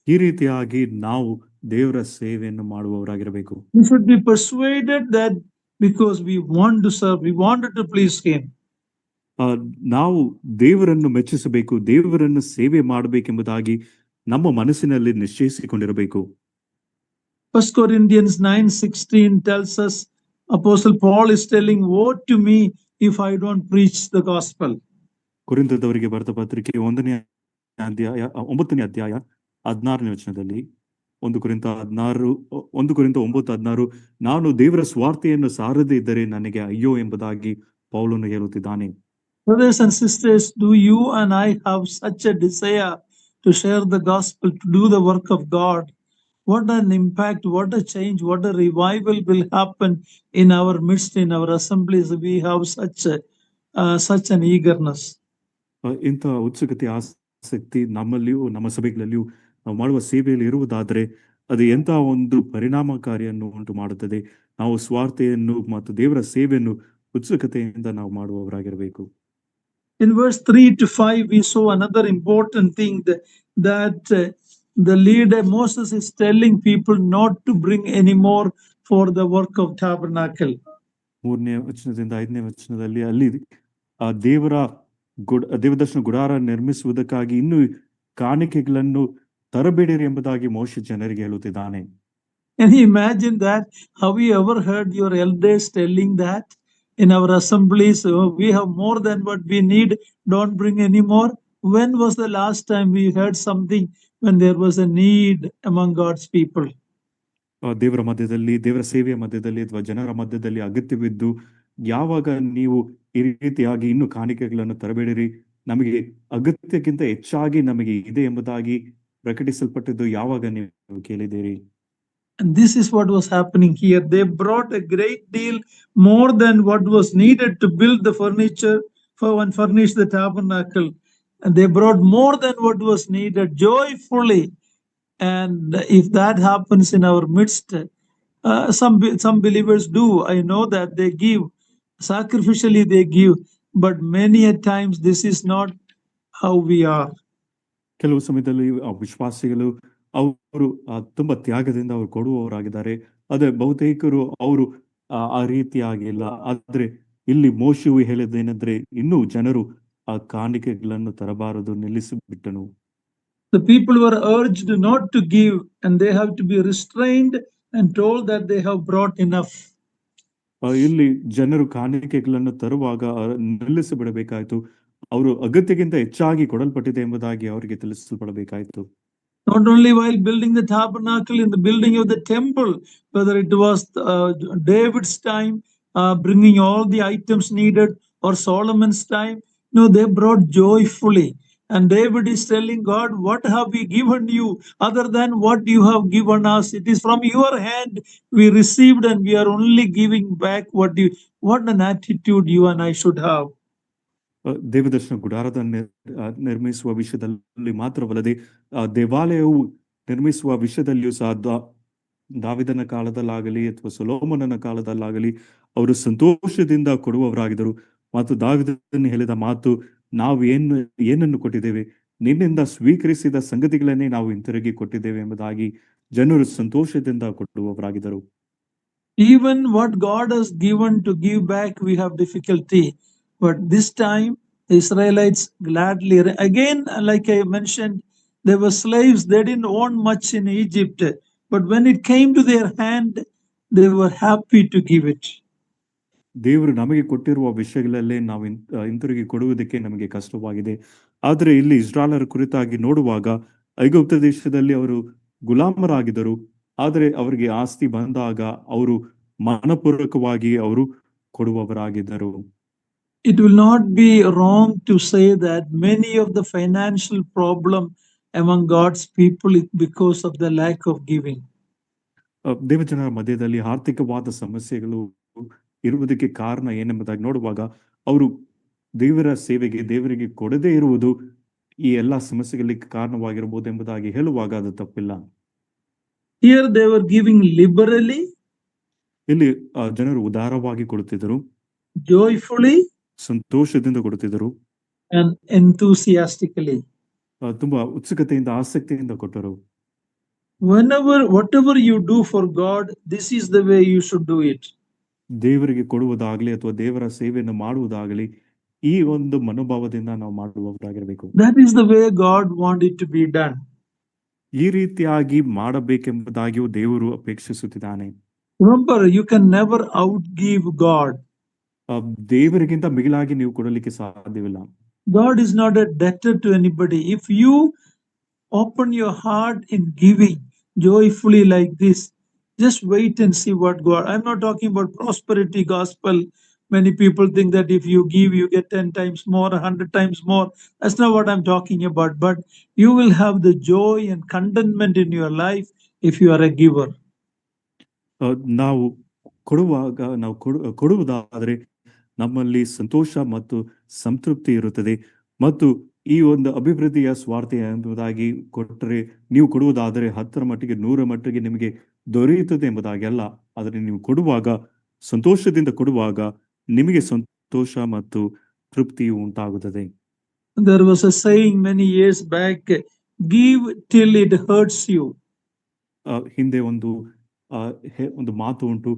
ಈ ರೀತಿಯಾಗಿ ನಾವು ದೇವರ ಸೇವೆಯನ್ನು ಮಾಡುವವರಾಗಿರಬೇಕು. We should be persuaded that because we want to serve, we wanted to please Him. ನಾವು ದೇವರನ್ನು ಮೆಚ್ಚಿಸಬೇಕು, ದೇವರನ್ನು ಸೇವೆ ಮಾಡಬೇಕೆಂಬುದಾಗಿ ನಮ್ಮ ಮನಸ್ಸಿನಲ್ಲಿ ನಿಶ್ಚಯಿಸಿಕೊಂಡಿರಬೇಕು. 1 Corinthians 9:16 tells us, Apostle Paul is telling, woe to me if I don't preach the gospel. ಕೊರಿಂಥದವರಿಗೆ ಬರೆದ ಪತ್ರಿಕೆ 9ನೇ ಅಧ್ಯಾಯ 16ನೇ ವಚನದಲ್ಲಿ 1 ಕೊರಿಂಥ 9:16 ನಾನು ದೇವರ ಸ್ವಾರ್ಥೆಯನ್ನು ಸಾರದೇ ಇದ್ದರೆ ನನಗೆ ಅಯ್ಯೋ ಎಂಬುದಾಗಿ ಪೌಲನು ಹೇಳುತ್ತಿದ್ದಾನೆ. Brothers and sisters, do you and I have such a desire to share the gospel, to do the work of God? What an impact, what a change, what a revival will happen in our midst, in our assemblies. We have such an eagerness. ಇಂಥ ಉತ್ಸುಕತೆ ಆಸಕ್ತಿ ನಮ್ಮಲ್ಲಿಯೂ ನಮ್ಮ ಸಭೆಗಳಲ್ಲಿಯೂ ನಾವು ಮಾಡುವ ಸೇವೆಯಲ್ಲಿ ಇರುವುದಾದರೆ ಅದು ಎಂಥ ಒಂದು ಪರಿಣಾಮಕಾರಿಯನ್ನು ಉಂಟು ಮಾಡುತ್ತದೆ. ನಾವು ಸ್ವಾರ್ಥೆಯನ್ನು ಮತ್ತು ದೇವರ ಸೇವೆಯನ್ನು ಉತ್ಸುಕತೆಯಿಂದ ನಾವು ಮಾಡುವವರಾಗಿರಬೇಕು. In verse 3 to 5, we saw another important thing that the leader Moses is telling people not to bring any more for the work of tabernacle. 3ನೇ ವಚನದಿಂದ 5ನೇ ವಚನದಲ್ಲಿ ಅಲ್ಲಿ ದೇವದರ್ಶನ ಗುಡಾರ ನಿರ್ಮಿಸುವುದಕ್ಕಾಗಿ ಇನ್ನು ಕಾಣಿಕೆಗಳನ್ನು ತರಬೇಡಿರಿ ಎಂಬುದಾಗಿ ಮೋಶೆ ಜನರಿಗೆ ಹೇಳುತ್ತಿದ್ದಾನೆ. Can you imagine that? Have you ever heard your elders telling that in our assemblies? We have more than what we need, don't bring any more. When was the last time we heard something when there was a need among God's people? ದೇವರ ಮಧ್ಯದಲ್ಲಿ, ದೇವರ ಸೇವೆಯ ಮಧ್ಯದಲ್ಲಿ ಅಥವಾ ಜನರ ಮಧ್ಯದಲ್ಲಿ ಅಗತ್ಯವಿದ್ದು ಯಾವಾಗ ನೀವು ಈ ರೀತಿಯಾಗಿ ಇನ್ನು ಕಾಣಿಕೆಗಳನ್ನು ತರಬೇಡಿರಿ, ನಮಗೆ ಅಗತ್ಯಕ್ಕಿಂತ ಹೆಚ್ಚಾಗಿ ನಮಗೆ ಇದೆ ಎಂಬುದಾಗಿ ಪ್ರಕಟಿಸಲ್ಪಟ್ಟಿದ್ದು ಯಾವಾಗ ನೀವು ಕೇಳಿದ್ದೀರಿ? And this is what was happening here. They brought a great deal more than what was needed to build the furniture for and furnish the tabernacle. And they brought more than what was needed joyfully. And if that happens in our midst, some believers do. I know that they give sacrificially, they give, but many a times this is not how we are. ಕೆಲವು ಸಮಯದಲ್ಲಿ ವಿಶ್ವಾಸಿಗಳು ಅವರು ತುಂಬಾ ತ್ಯಾಗದಿಂದ ಅವರು ಕೊಡುವವರಾಗಿದ್ದಾರೆ. ಆದ್ರೆ ಬಹುತೇಕರು ಅವರು ಆ ರೀತಿಯಾಗಿಲ್ಲ. ಆದ್ರೆ ಇಲ್ಲಿ ಮೋಶೆಯು ಹೇಳಿದ್ದೇನೆಂದ್ರೆ ಇನ್ನೂ ಜನರು ಆ ಕಾಣಿಕೆಗಳನ್ನು ತರಬಾರದು, ನಿಲ್ಲಿಸಿಬಿಟ್ಟನು. The people were urged not to give, and they have to be restrained and told that they have brought enough. ಇಲ್ಲಿ ಜನರು ಕಾಣಿಕೆಗಳನ್ನು ತರುವಾಗ ನಿಲ್ಲಿಸಿ ಬಿಡಬೇಕಾಯ್ತು. ಅವರು ಅಗತ್ಯಕ್ಕಿಂತ ಹೆಚ್ಚಾಗಿ ಕೊಡಲ್ಪಟ್ಟಿದೆ ಎಂಬುದಾಗಿ ಅವರಿಗೆ ತಿಳಿಸಲ್ಪಡಬೇಕಾಯಿತು. Not only while building the tabernacle, in the building of the temple, whether it was David's time, bringing all the items needed, or Solomon's time, no, they brought joyfully. And David is telling God, what have we given you other than what you have given us? It is from your hand we received, and we are only giving back what an attitude you and I should have. ದೇವದರ್ಶನ ಗುಡಾರದ ನಿರ್ಮಿಸುವ ವಿಷಯದಲ್ಲಿ ಮಾತ್ರವಲ್ಲದೆ ದೇವಾಲಯವು ನಿರ್ಮಿಸುವ ವಿಷಯದಲ್ಲಿಯೂ ಸಹ ದಾವಿದನ ಕಾಲದಲ್ಲಾಗಲಿ ಅಥವಾ ಸೊಲೊಮೋನನ ಕಾಲದಲ್ಲಾಗಲಿ ಅವರು ಸಂತೋಷದಿಂದ ಕೊಡುವವರಾಗಿದ್ದರು. ಮತ್ತು ದಾವಿದನು ಹೇಳಿದ ಮಾತು, ನಾವು ಏನನ್ನು ಕೊಟ್ಟಿದ್ದೇವೆ, ನಿನ್ನಿಂದ ಸ್ವೀಕರಿಸಿದ ಸಂಗತಿಗಳನ್ನೇ ನಾವು ಹಿಂತಿರುಗಿ ಕೊಟ್ಟಿದ್ದೇವೆ ಎಂಬುದಾಗಿ ಜನರು ಸಂತೋಷದಿಂದ ಕೊಡುವವರಾಗಿದ್ದರು. Even what God has given to give back, we have difficulty. But this time, the Israelites gladly, again, like I mentioned, they were slaves. They didn't own much in Egypt. But when it came to their hand, they were happy to give it. ದೇವರು ನಮಗೆ ಕೊಟ್ಟಿರುವ ವಿಷಯಗಳಲ್ಲೇ ನಾವು ಹಿಂತಿರುಗಿ ಕೊಡುವುದಕ್ಕೆ ನಮಗೆ ಕಷ್ಟವಾಗಿದೆ. ಆದರೆ ಇಲ್ಲಿ ಇಸ್ರಾಯೇಲರ ಕುರಿತಾಗಿ ನೋಡುವಾಗ ಐಗುಪ್ತ ದೇಶದಲ್ಲಿ ಅವರು ಗುಲಾಮರಾಗಿದ್ದರು. ಆದರೆ ಅವರಿಗೆ ಆಸ್ತಿ ಬಂದಾಗ ಅವರು ಮನಪೂರ್ವಕವಾಗಿ ಅವರು ಕೊಡುವವರಾಗಿದ್ದರು. It will not be wrong to say that many of the financial problem among God's people is because of the lack of giving. ದೇವಜನರ ಮಧ್ಯದಲ್ಲಿ ಆರ್ಥಿಕವಾದ ಸಮಸ್ಯೆಗಳು ಇರುವುದಕ್ಕೆ ಕಾರಣ ಏನೆಂಬುದಾಗಿ ನೋಡುವಾಗ ಅವರು ದೇವರ ಸೇವೆಗೆ ದೇವರಿಗೆ ಕೊಡದೇ ಇರುವುದು ಈ ಎಲ್ಲಾ ಸಮಸ್ಯೆಗಳಿಗೆ ಕಾರಣವಾಗಿರಬಹುದು ಎಂಬುದಾಗಿ ಹೇಳುವಾಗ ಅದು ತಪ್ಪಿಲ್ಲ. Here they were giving liberally, ಇಲ್ಲಿ ಜನರು ಉದಾರವಾಗಿ ಕೊಡುತ್ತಿದ್ದರು, joyfully, ಸಂತೋಷದಿಂದ ಕೊಡುತ್ತಿದ್ದರು, and enthusiastically. ತುಂಬಾ ಉತ್ಸುಕತೆಯಿಂದ ಆಸಕ್ತಿಯಿಂದ ಕೊಟ್ಟರು. Whatever you do for God, this is the way you should do it. ದೇವರಿಗೆ ಕೊಡುವುದಾಗಲಿ ಅಥವಾ ದೇವರ ಸೇವೆಯನ್ನು ಮಾಡುವುದಾಗಲಿ ಈ ಒಂದು ಮನೋಭಾವದಿಂದ ನಾವು ಮಾಡುವವರಾಗಿರಬೇಕು. That is the way God wanted it to be done. ಈ ರೀತಿಯಾಗಿ ಮಾಡಬೇಕೆಂಬುದಾಗಿಯೂ ದೇವರು ಅಪೇಕ್ಷಿಸುತ್ತಿದ್ದಾನೆ. Remember, you can never outgive God. ದೇವರಿಗಿಂತ ಮಿಗಿಲಾಗಿ ನೀವು ಕೊಡಲಿಕ್ಕೆ ಸಾಧ್ಯವಿಲ್ಲ. God is not a debtor to anybody. If you open your heart in giving joyfully like this, just wait and see what God. I'm not talking about prosperity gospel. Many people think that if you give, you get 10 times more, 100 times more. That's not what I'm talking about. But you will have the joy and contentment in your life if you are a giver. ನಾವು ಕೊಡುವಾಗ ನಾವು ಕೊಡುವುದಾದರೆ ನಮ್ಮಲ್ಲಿ ಸಂತೋಷ ಮತ್ತು ಸಂತೃಪ್ತಿ ಇರುತ್ತದೆ. ಮತ್ತು ಈ ಒಂದು ಅಭಿವೃದ್ಧಿಯ ಸ್ವಾರ್ಥ ಎಂಬುದಾಗಿ ಕೊಟ್ಟರೆ, ನೀವು ಕೊಡುವುದಾದರೆ 10ರ ಮಟ್ಟಿಗೆ 100ರ ಮಟ್ಟಿಗೆ ನಿಮಗೆ ದೊರೆಯುತ್ತದೆ ಎಂಬುದಾಗಿ ಅಲ್ಲ. ಆದರೆ ನೀವು ಕೊಡುವಾಗ, ಸಂತೋಷದಿಂದ ಕೊಡುವಾಗ ನಿಮಗೆ ಸಂತೋಷ ಮತ್ತು ತೃಪ್ತಿಯು ಉಂಟಾಗುತ್ತದೆ. There was a saying many years back, give till it hurts you. ಹಿಂದೆ ಒಂದು ಮಾತು ಉಂಟು,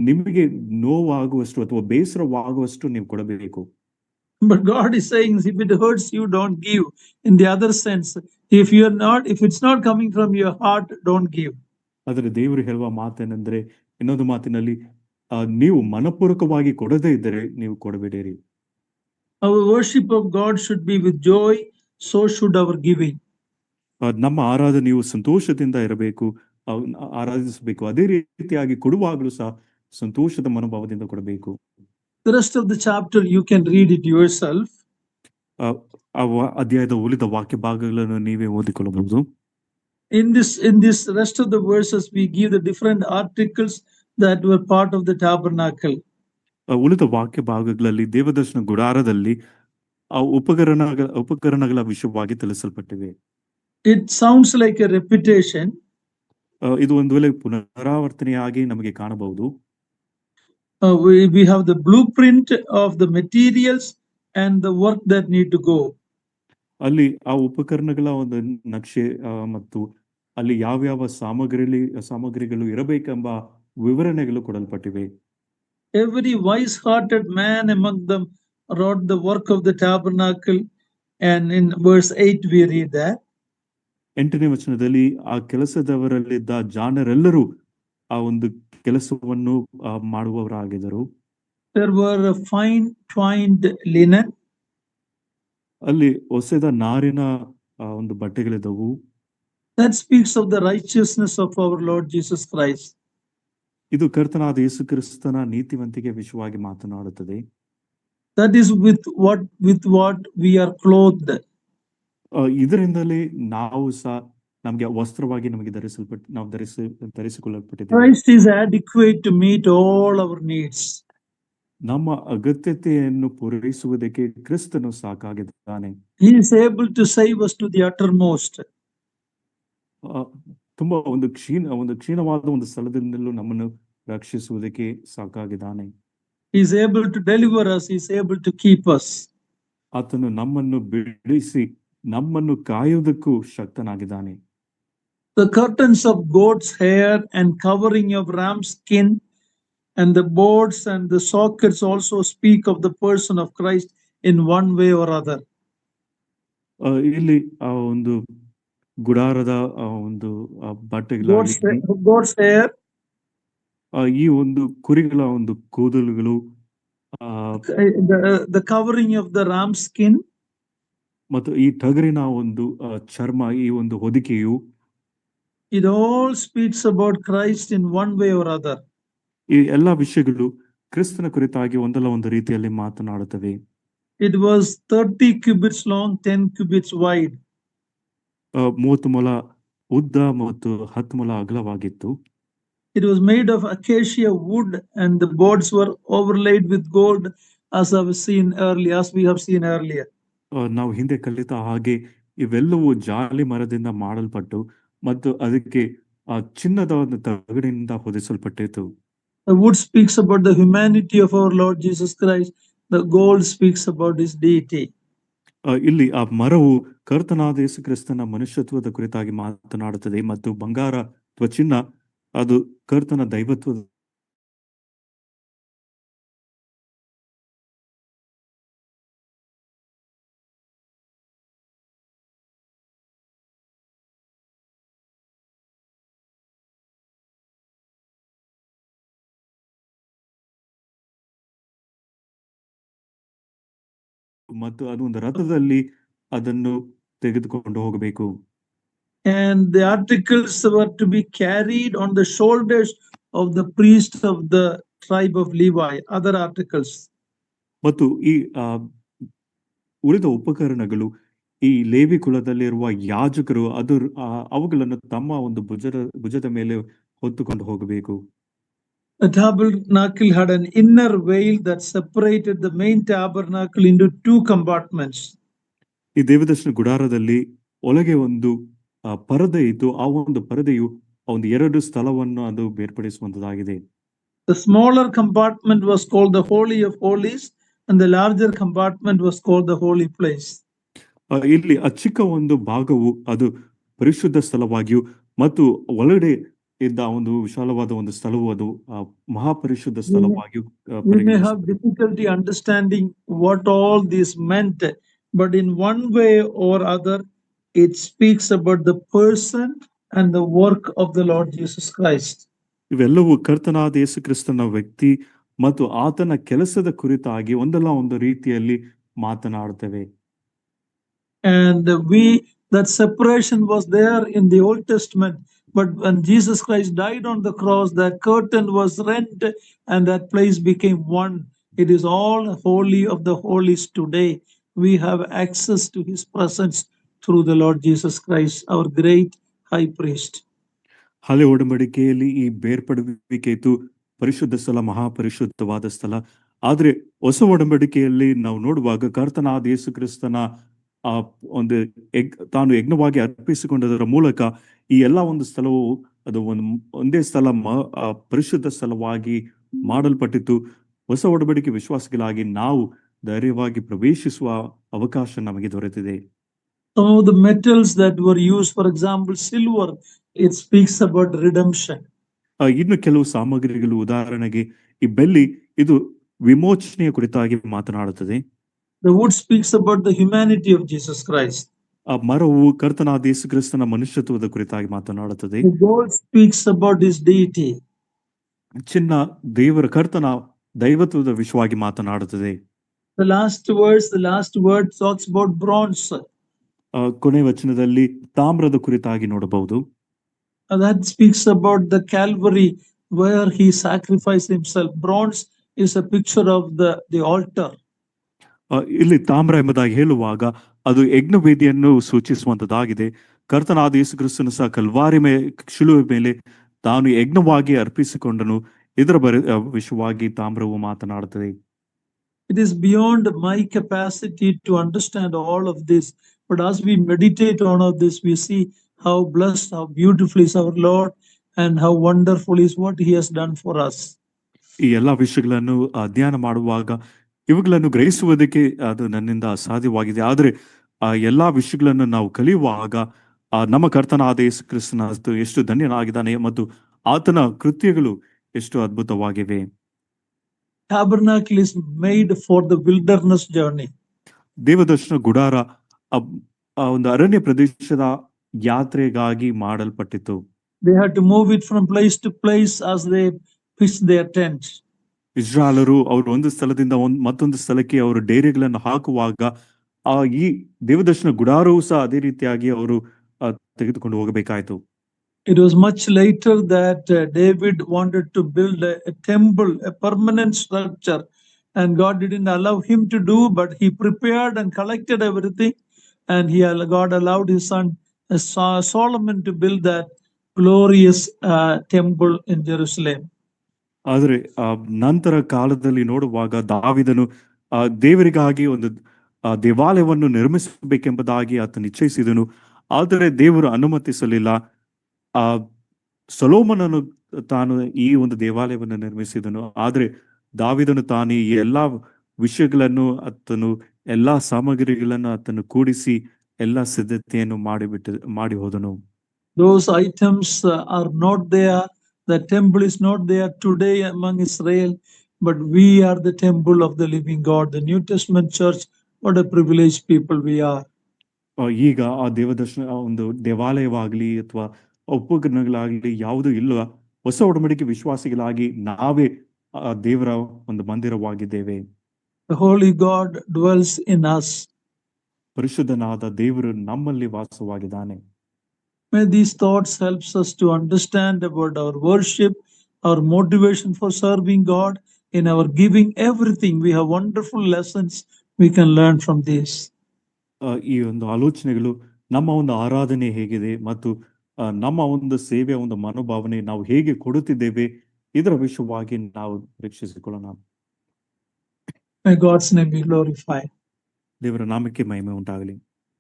ನಿಮಗೆ ನೋವಾಗುವಷ್ಟು ಅಥವಾ ಬೇಸರವಾಗುವಷ್ಟು ನೀವು ಕೊಡಬೇಕು. But God is saying, if it hurts you, don't give. In the other sense, if it's not coming from your heart, don't give. ಆದರೆ ದೇವರು ಹೇಳುವ ಮಾತೇನೆಂದ್ರೆ, ಇನ್ನೊಂದು ಮಾತಿನಲ್ಲಿ, ನೀವು ಮನಪೂರ್ವಕವಾಗಿ ಕೊಡದೇ ಇದ್ದರೆ ನೀವು ಕೊಡಬೇಡಿರಿ. Our worship of God should be with joy, so should our giving. ನಮ್ಮ ಆರಾಧನೆಯು ಸಂತೋಷದಿಂದ ಇರಬೇಕು, ಆರಾಧಿಸಬೇಕು. ಅದೇ ರೀತಿಯಾಗಿ ಕೊಡುವಾಗಲೂ ಸಹ ಸಂತೋಷದ ಮನೋಭಾವದಿಂದ ಕೊಡಬೇಕು. The rest of the chapter you can read it yourself. ಅಧ್ಯಾಯದ ಉಳಿದ ವಾಕ್ಯ ಭಾಗಗಳನ್ನು ನೀವೇ ಓದಿಕೊಳ್ಳಬಹುದು. in this rest of the verses, we give the different articles that were part of the tabernacle. ಉಳಿದ ವಾಕ್ಯ ಭಾಗಗಳಲ್ಲಿ ದೇವದರ್ಶನ ಗುಡಾರದಲ್ಲಿ ಆ ಉಪಕರಣಗಳ ವಿಷಯವಾಗಿ ತಿಳಿಸಲ್ಪಟ್ಟಿವೆ. It sounds like a repetition. ಇದು ಒಂದು ವೇಳೆ ಪುನರಾವರ್ತನೆಯಾಗಿ ನಮಗೆ ಕಾಣಬಹುದು. We have the blueprint of the materials and the work that need to go. ಅಲ್ಲಿ ಆ ಉಪಕರಣಗಳ ಒಂದು ನಕ್ಷೆ ಮತ್ತು ಅಲ್ಲಿ ಯಾವ್ಯಾವ ಸಾಮಗ್ರಿಗಳು ಇರಬೇಕೆಂಬ ವಿವರಣೆಗಳು ಕೊಡಲ್ಪಟ್ಟಿವೆ. Every wise-hearted man among them wrote the work of the tabernacle, and in verse 8 we read that. 8ನೇ ವಚನದಲ್ಲಿ ಆ ಕೆಲಸದವರಲ್ಲಿದ್ದ ಜಾಣರೆಲ್ಲರೂ ಆ ಒಂದು ಕೆಲಸವನ್ನು ಮಾಡುವವರಾಗಿದ್ದರು. There were a fine twined linen. ಅಲ್ಲಿ ಹೊಸದ ನಾರಿನ ಒಂದು ಬಟ್ಟೆಗಳಿದ್ದವು. That speaks of the righteousness of our Lord Jesus Christ. ಇದು ಕರ್ತನಾದ ಯೇಸು ಕ್ರಿಸ್ತನ ನೀತಿವಂತಿಕೆ ವಿಷಯವಾಗಿ ಮಾತನಾಡುತ್ತದೆ. That is with what we are clothed. ಇದರಿಂದಲೇ ನಾವು ಸಹ ನಮಗೆ ವಸ್ತ್ರವಾಗಿ ನಮಗೆ ಧರಿಸಿಕೊಳ್ಳಲ್ಪಟ್ಟಿದ್ದೇವೆ. Christ is adequate to meet all our needs. ನಮ್ಮ ಅಗತ್ಯತೆಯನ್ನು ಪೂರೈಸುವುದಕ್ಕೆ ಕ್ರಿಸ್ತನು ಸಾಕಾಗಿದ್ದಾನೆ. He is able to save us to the uttermost. ತುಂಬಾ ಒಂದು ಕ್ಷೀಣವಾದ ಒಂದು ಸ್ಥಳದಿಂದಲೂ ನಮ್ಮನ್ನು ರಕ್ಷಿಸುವುದಕ್ಕೆ ಸಾಕಾಗಿದ್ದಾನೆ. He is able to deliver us. He is able to keep us. ಆತನು ನಮ್ಮನ್ನು ಬಿಡಿಸಿ ನಮ್ಮನ್ನು ಕಾಯುವುದಕ್ಕೂ ಶಕ್ತನಾಗಿದ್ದಾನೆ. The curtains of goat's hair and covering of ram's skin and the boards and the sockets also speak of the person of Christ in one way or other. ಇಲ್ಲಿ ಆ ಒಂದು ಗುಡಾರದ ಒಂದು ಬಟ್ಟೆಗಳಾಗಿ goat's hair, ಈ ಒಂದು ಕುರಿಗಳ ಒಂದು ಕೂದಲುಗಳು, the covering of the ram's skin, ಮತ್ತು ಈ ಟಗರಿನ ಒಂದು ಚರ್ಮ, ಈ ಒಂದು ಹೊದಿಕೆಯು, it all speaks about Christ in one way or other. ಈ ಎಲ್ಲಾ ವಿಷಯಗಳು ಕ್ರಿಸ್ತನ ಕುರಿತಾಗಿ ಒಂದಲ್ಲ ಒಂದು ರೀತಿಯಲ್ಲಿ ಮಾತನಾಡುತ್ತವೆ. It was 30 cubits long, 10 cubits wide. 30 ಮೊಳ ಉದ್ದ ಮತ್ತು 10 ಮೊಳ ಅಗಲವಾಗಿತ್ತು. It was made of acacia wood and the boards were overlaid with gold, as we have seen earlier. ನಾವು ಹಿಂದೆ ಕಲಿತ ಹಾಗೆ ಇವೆಲ್ಲವೂ ಜಾಲಿ ಮರದಿಂದ ಮಾಡಲ್ಪಟ್ಟು ಮತ್ತು ಅದಕ್ಕೆ ಚಿನ್ನದ ಒಂದು ತಗಡಿನಿಂದ ಹೊದಿಸಲ್ಪಟ್ಟಿತು. The wood speaks about the humanity of our Lord Jesus Christ. The gold speaks about his deity. ಇಲ್ಲಿ ಆ ಮರವು ಕರ್ತನಾದ ಯೇಸು ಕ್ರಿಸ್ತನ ಮನುಷ್ಯತ್ವದ ಕುರಿತಾಗಿ ಮಾತನಾಡುತ್ತದೆ ಮತ್ತು ಬಂಗಾರ ಅಥವಾ ಚಿನ್ನ ಅದು ಕರ್ತನ ದೈವತ್ವದ ಮತ್ತು ಅದು ಒಂದು ರಥದಲ್ಲಿ ಅದನ್ನು ತೆಗೆದುಕೊಂಡು ಹೋಗಬೇಕು. And the articles were to be carried on the shoulders of the priest of the tribe of Levi. Other articles. ಮತ್ತು ಈ ಉಳಿದ ಉಪಕರಣಗಳು ಈ ಲೇವಿ ಕುಲದಲ್ಲಿರುವ ಯಾಜಕರು ಅವುಗಳನ್ನು ತಮ್ಮ ಒಂದು ಭುಜದ ಮೇಲೆ ಹೊತ್ತುಕೊಂಡು ಹೋಗಬೇಕು. The tabernacle had an inner veil that separated the main tabernacle into 2 compartments. ಈ ದೇವದರ್ಶನ ಗುಡಾರದಲ್ಲಿ ಒಳಗೆ ಒಂದು ಪರದೆ ಇತ್ತು. ಆ ಒಂದು ಪರದೆಯು ಒಂದು 2 ಸ್ಥಳವನ್ನು ಅದು ಬೇರ್ಪಡಿಸುವಂತದಾಗಿದೆ. The smaller compartment was called the Holy of Holies and the larger compartment was called the Holy Place. ಇಲ್ಲಿ ಆ ಚಿಕ್ಕ ಒಂದು ಭಾಗವು ಅದು ಪರಿಶುದ್ಧ ಸ್ಥಳವಾಗಿಯೂ ಮತ್ತು ಒಳಗಡೆ ಇದ್ದ ಒಂದು ವಿಶಾಲವಾದ ಒಂದು ಸ್ಥಳವು ಅದು ಮಹಾಪರಿಶುದ್ಧ ಸ್ಥಳವಾಗಿಯೂ. We may have difficulty understanding what all this meant, but in one way or other it speaks about the person and the work of the Lord Jesus Christ. ಇವೆಲ್ಲವೂ ಕರ್ತನಾದ ಯೇಸು ಕ್ರಿಸ್ತನ ವ್ಯಕ್ತಿ ಮತ್ತು ಆತನ ಕೆಲಸದ ಕುರಿತಾಗಿ ಒಂದಲ್ಲ ಒಂದು ರೀತಿಯಲ್ಲಿ ಮಾತನಾಡುತ್ತವೆ. And that separation was there in the Old Testament, but when Jesus Christ died on the cross, that curtain was rent and that place became one. It is all holy of the holies today. We have access to his presence through the Lord Jesus Christ, our great high priest. ಹಳೆ ಒಡಂಬಡಿಕೆಯಲ್ಲಿ ಈ ಬೇರ್ಪಡುವಿಕೆ ಇತ್ತು, ಪರಿಶುದ್ಧ ಸ್ಥಳ, ಮಹಾಪರಿಶುದ್ಧವಾದ ಸ್ಥಳ. ಆದ್ರೆ ಹೊಸ ಒಡಂಬಡಿಕೆಯಲ್ಲಿ ನಾವು ನೋಡುವಾಗ ಕರ್ತನಾದ ಯೇಸು ಕ್ರಿಸ್ತನ ಆ ಒಂದು ತಾನು ಯಜ್ಞವಾಗಿ ಅರ್ಪಿಸಿಕೊಂಡದರ ಮೂಲಕ ಈ ಎಲ್ಲ ಒಂದು ಸ್ಥಳವು ಅದು ಒಂದೇ ಸ್ಥಳ ಪರಿಶುದ್ಧ ಸ್ಥಳವಾಗಿ ಮಾಡಲ್ಪಟ್ಟಿತ್ತು. ಹೊಸ ಒಡಂಬಡಿಕೆ ವಿಶ್ವಾಸಿಗಳಾಗಿ ನಾವು ಧೈರ್ಯವಾಗಿ ಪ್ರವೇಶಿಸುವ ಅವಕಾಶ ನಮಗೆ ದೊರೆತಿದೆ. Some of the metals that were used, for example, silver, it speaks about redemption. ಇನ್ನು ಕೆಲವು ಸಾಮಗ್ರಿಗಳು, ಉದಾಹರಣೆಗೆ ಈ ಬೆಳ್ಳಿ, ಇದು ವಿಮೋಚನೆಯ ಕುರಿತಾಗಿ ಮಾತನಾಡುತ್ತದೆ. The wood speaks about the humanity of Jesus Christ. ಆ ಮರವು ಕರ್ತನಾದ ಯೇಸು ಕ್ರಿಸ್ತನ ಮನುಷ್ಯತ್ವದ ಕುರಿತಾಗಿ ಮಾತನಾಡುತ್ತದೆ. The gold speaks about his deity. ಚಿನ್ನ ದೇವರ ಕರ್ತನ ದೈವತ್ವದ ವಿಷಯವಾಗಿ ಮಾತನಾಡುತ್ತದೆ. The last word talks about bronze. ಕೊನೆ ವಚನದಲ್ಲಿ ತಾಮ್ರದ ಕುರಿತಾಗಿ ನೋಡಬಹುದು. That speaks about the Calvary where he sacrificed himself. Bronze is a picture of the altar. ಇಲ್ಲಿ ತಾಮ್ರ ಎಂಬುದಾಗಿ ಹೇಳುವಾಗ ಅದು ಯಜ್ಞವೇದಿಯನ್ನು ಸೂಚಿಸುವಂತದ್ದಾಗಿದೆ. ಕರ್ತನಾದ ಯೇಸು ಕ್ರಿಸ್ತನು ಸಹ ಕಲ್ವಾರಿ ಶಿಲುವೆ ಮೇಲೆ ತಾನು ಯಜ್ಞವಾಗಿ ಅರ್ಪಿಸಿಕೊಂಡನು. ಇದರ ವಿಷಯವಾಗಿ ತಾಮ್ರವು ಮಾತನಾಡುತ್ತದೆ. It is beyond my capacity to understand all of this, but as we meditate on all this, we see how blessed, how beautiful is our Lord, and how wonderful is what he has done for us. ಈ ಎಲ್ಲಾ ವಿಷಯಗಳನ್ನು ಅಧ್ಯಯನ ಮಾಡುವಾಗ ಇವುಗಳನ್ನು ಗ್ರಹಿಸುವುದಕ್ಕೆ ಅದು ನನ್ನಿಂದ ಅಸಾಧ್ಯವಾಗಿದೆ. ಆದ್ರೆ ಆ ಎಲ್ಲಾ ವಿಷಯಗಳನ್ನು ನಾವು ಕಲಿಯುವಾಗ ನಮ್ಮ ಕರ್ತನಾದ ಯೇಸು ಕ್ರಿಸ್ತನ ಎಷ್ಟು ಧನ್ಯನಾಗಿದ್ದಾನೆ ಮತ್ತು ಆತನ ಕೃತ್ಯಗಳು ಎಷ್ಟು ಅದ್ಭುತವಾಗಿವೆ. Tabernacle is made for the wilderness journey. ದೇವದರ್ಶನ ಗುಡಾರ ಒಂದು ಅರಣ್ಯ ಪ್ರದೇಶದ ಯಾತ್ರೆಗಾಗಿ ಮಾಡಲ್ಪಟ್ಟಿತು. They had to move it from place to place as they pitched their tents. ಇಸ್ರಾಯೇಲರು ಅವರು ಒಂದು ಸ್ಥಳದಿಂದ ಮತ್ತೊಂದು ಸ್ಥಳಕ್ಕೆ ಅವರು ಡೇರೆಗಳನ್ನು ಹಾಕುವಾಗ ಈ ದೇವದರ್ಶನ ಗುಡಾರವೂ ಸಹ ಅದೇ ರೀತಿಯಾಗಿ ಅವರು ತೆಗೆದುಕೊಂಡು ಹೋಗಬೇಕಾಯಿತು. It was much later that David wanted to build a temple, a permanent structure, and God didn't allow him to do, but he prepared and collected everything, and God allowed his son Solomon to build that glorious temple in Jerusalem. ಆದರೆ ನಂತರ ಕಾಲದಲ್ಲಿ ನೋಡುವಾಗ ದಾವಿದನು ದೇವರಿಗಾಗಿ ಒಂದು ದೇವಾಲಯವನ್ನು ನಿರ್ಮಿಸಬೇಕೆಂಬುದಾಗಿ ಆತ ನಿಶ್ಚಯಿಸಿದನು. ಆದರೆ ದೇವರು ಅನುಮತಿಸಲಿಲ್ಲ. ಸೊಲೊಮೋನನು ತಾನು ಈ ಒಂದು ದೇವಾಲಯವನ್ನು ನಿರ್ಮಿಸಿದನು. ಆದ್ರೆ ದಾವಿದನು ತಾನು ಈ ಎಲ್ಲಾ ವಿಷಯಗಳನ್ನು ಎಲ್ಲಾ ಸಾಮಗ್ರಿಗಳನ್ನು ಆತನು ಕೂಡಿಸಿ ಎಲ್ಲಾ ಸಿದ್ಧತೆಯನ್ನು ಮಾಡಿ ಹೋದನು. Those items are not there. The temple is not there today among Israel, but we are the temple of the living God. The New Testament church, what a privileged people we are. ಈಗ ಆ ದೇವದರ್ಶನ ಒಂದು ದೇವಾಲಯವಾಗ್ಲಿ ಅಥವಾ ಉಪಕರಣಗಳಾಗ್ಲಿ ಯಾವುದು ಇಲ್ಲ. ಹೊಸ ಒಡಂಬಡಿಕೆ ವಿಶ್ವಾಸಿಗಳಾಗಿ ನಾವೇ ದೇವರ ಒಂದು ಮಂದಿರವಾಗಿದ್ದೇವೆ. The holy God dwells in us. ಪರಿಶುದ್ಧನಾದ ದೇವರು ನಮ್ಮಲ್ಲಿ ವಾಸವಾಗಿದ್ದಾನೆ. May these thoughts help us to understand about our worship, our motivation for serving God, in our giving, everything. We have wonderful lessons we can learn from this. ಈ ಒಂದು ಆಲೋಚನೆಗಳು ನಮ್ಮ ಒಂದು ಆರಾಧನೆ ಹೇಗಿದೆ ಮತ್ತು ನಮ್ಮ ಒಂದು ಸೇವೆಯ ಒಂದು ಮನೋಭಾವನೆ ನಾವು ಹೇಗೆ ಕೊಡುತ್ತಿದ್ದೇವೆ, ಇದರ ವಿಷಯವಾಗಿ ನಾವು ಪರೀಕ್ಷಿಸಿಕೊಳ್ಳೋಣ. May God's name be glorified. ದೇವರ ನಾಮಕ್ಕೆ ಮಹಿಮೆ ಉಂಟಾಗಲಿ.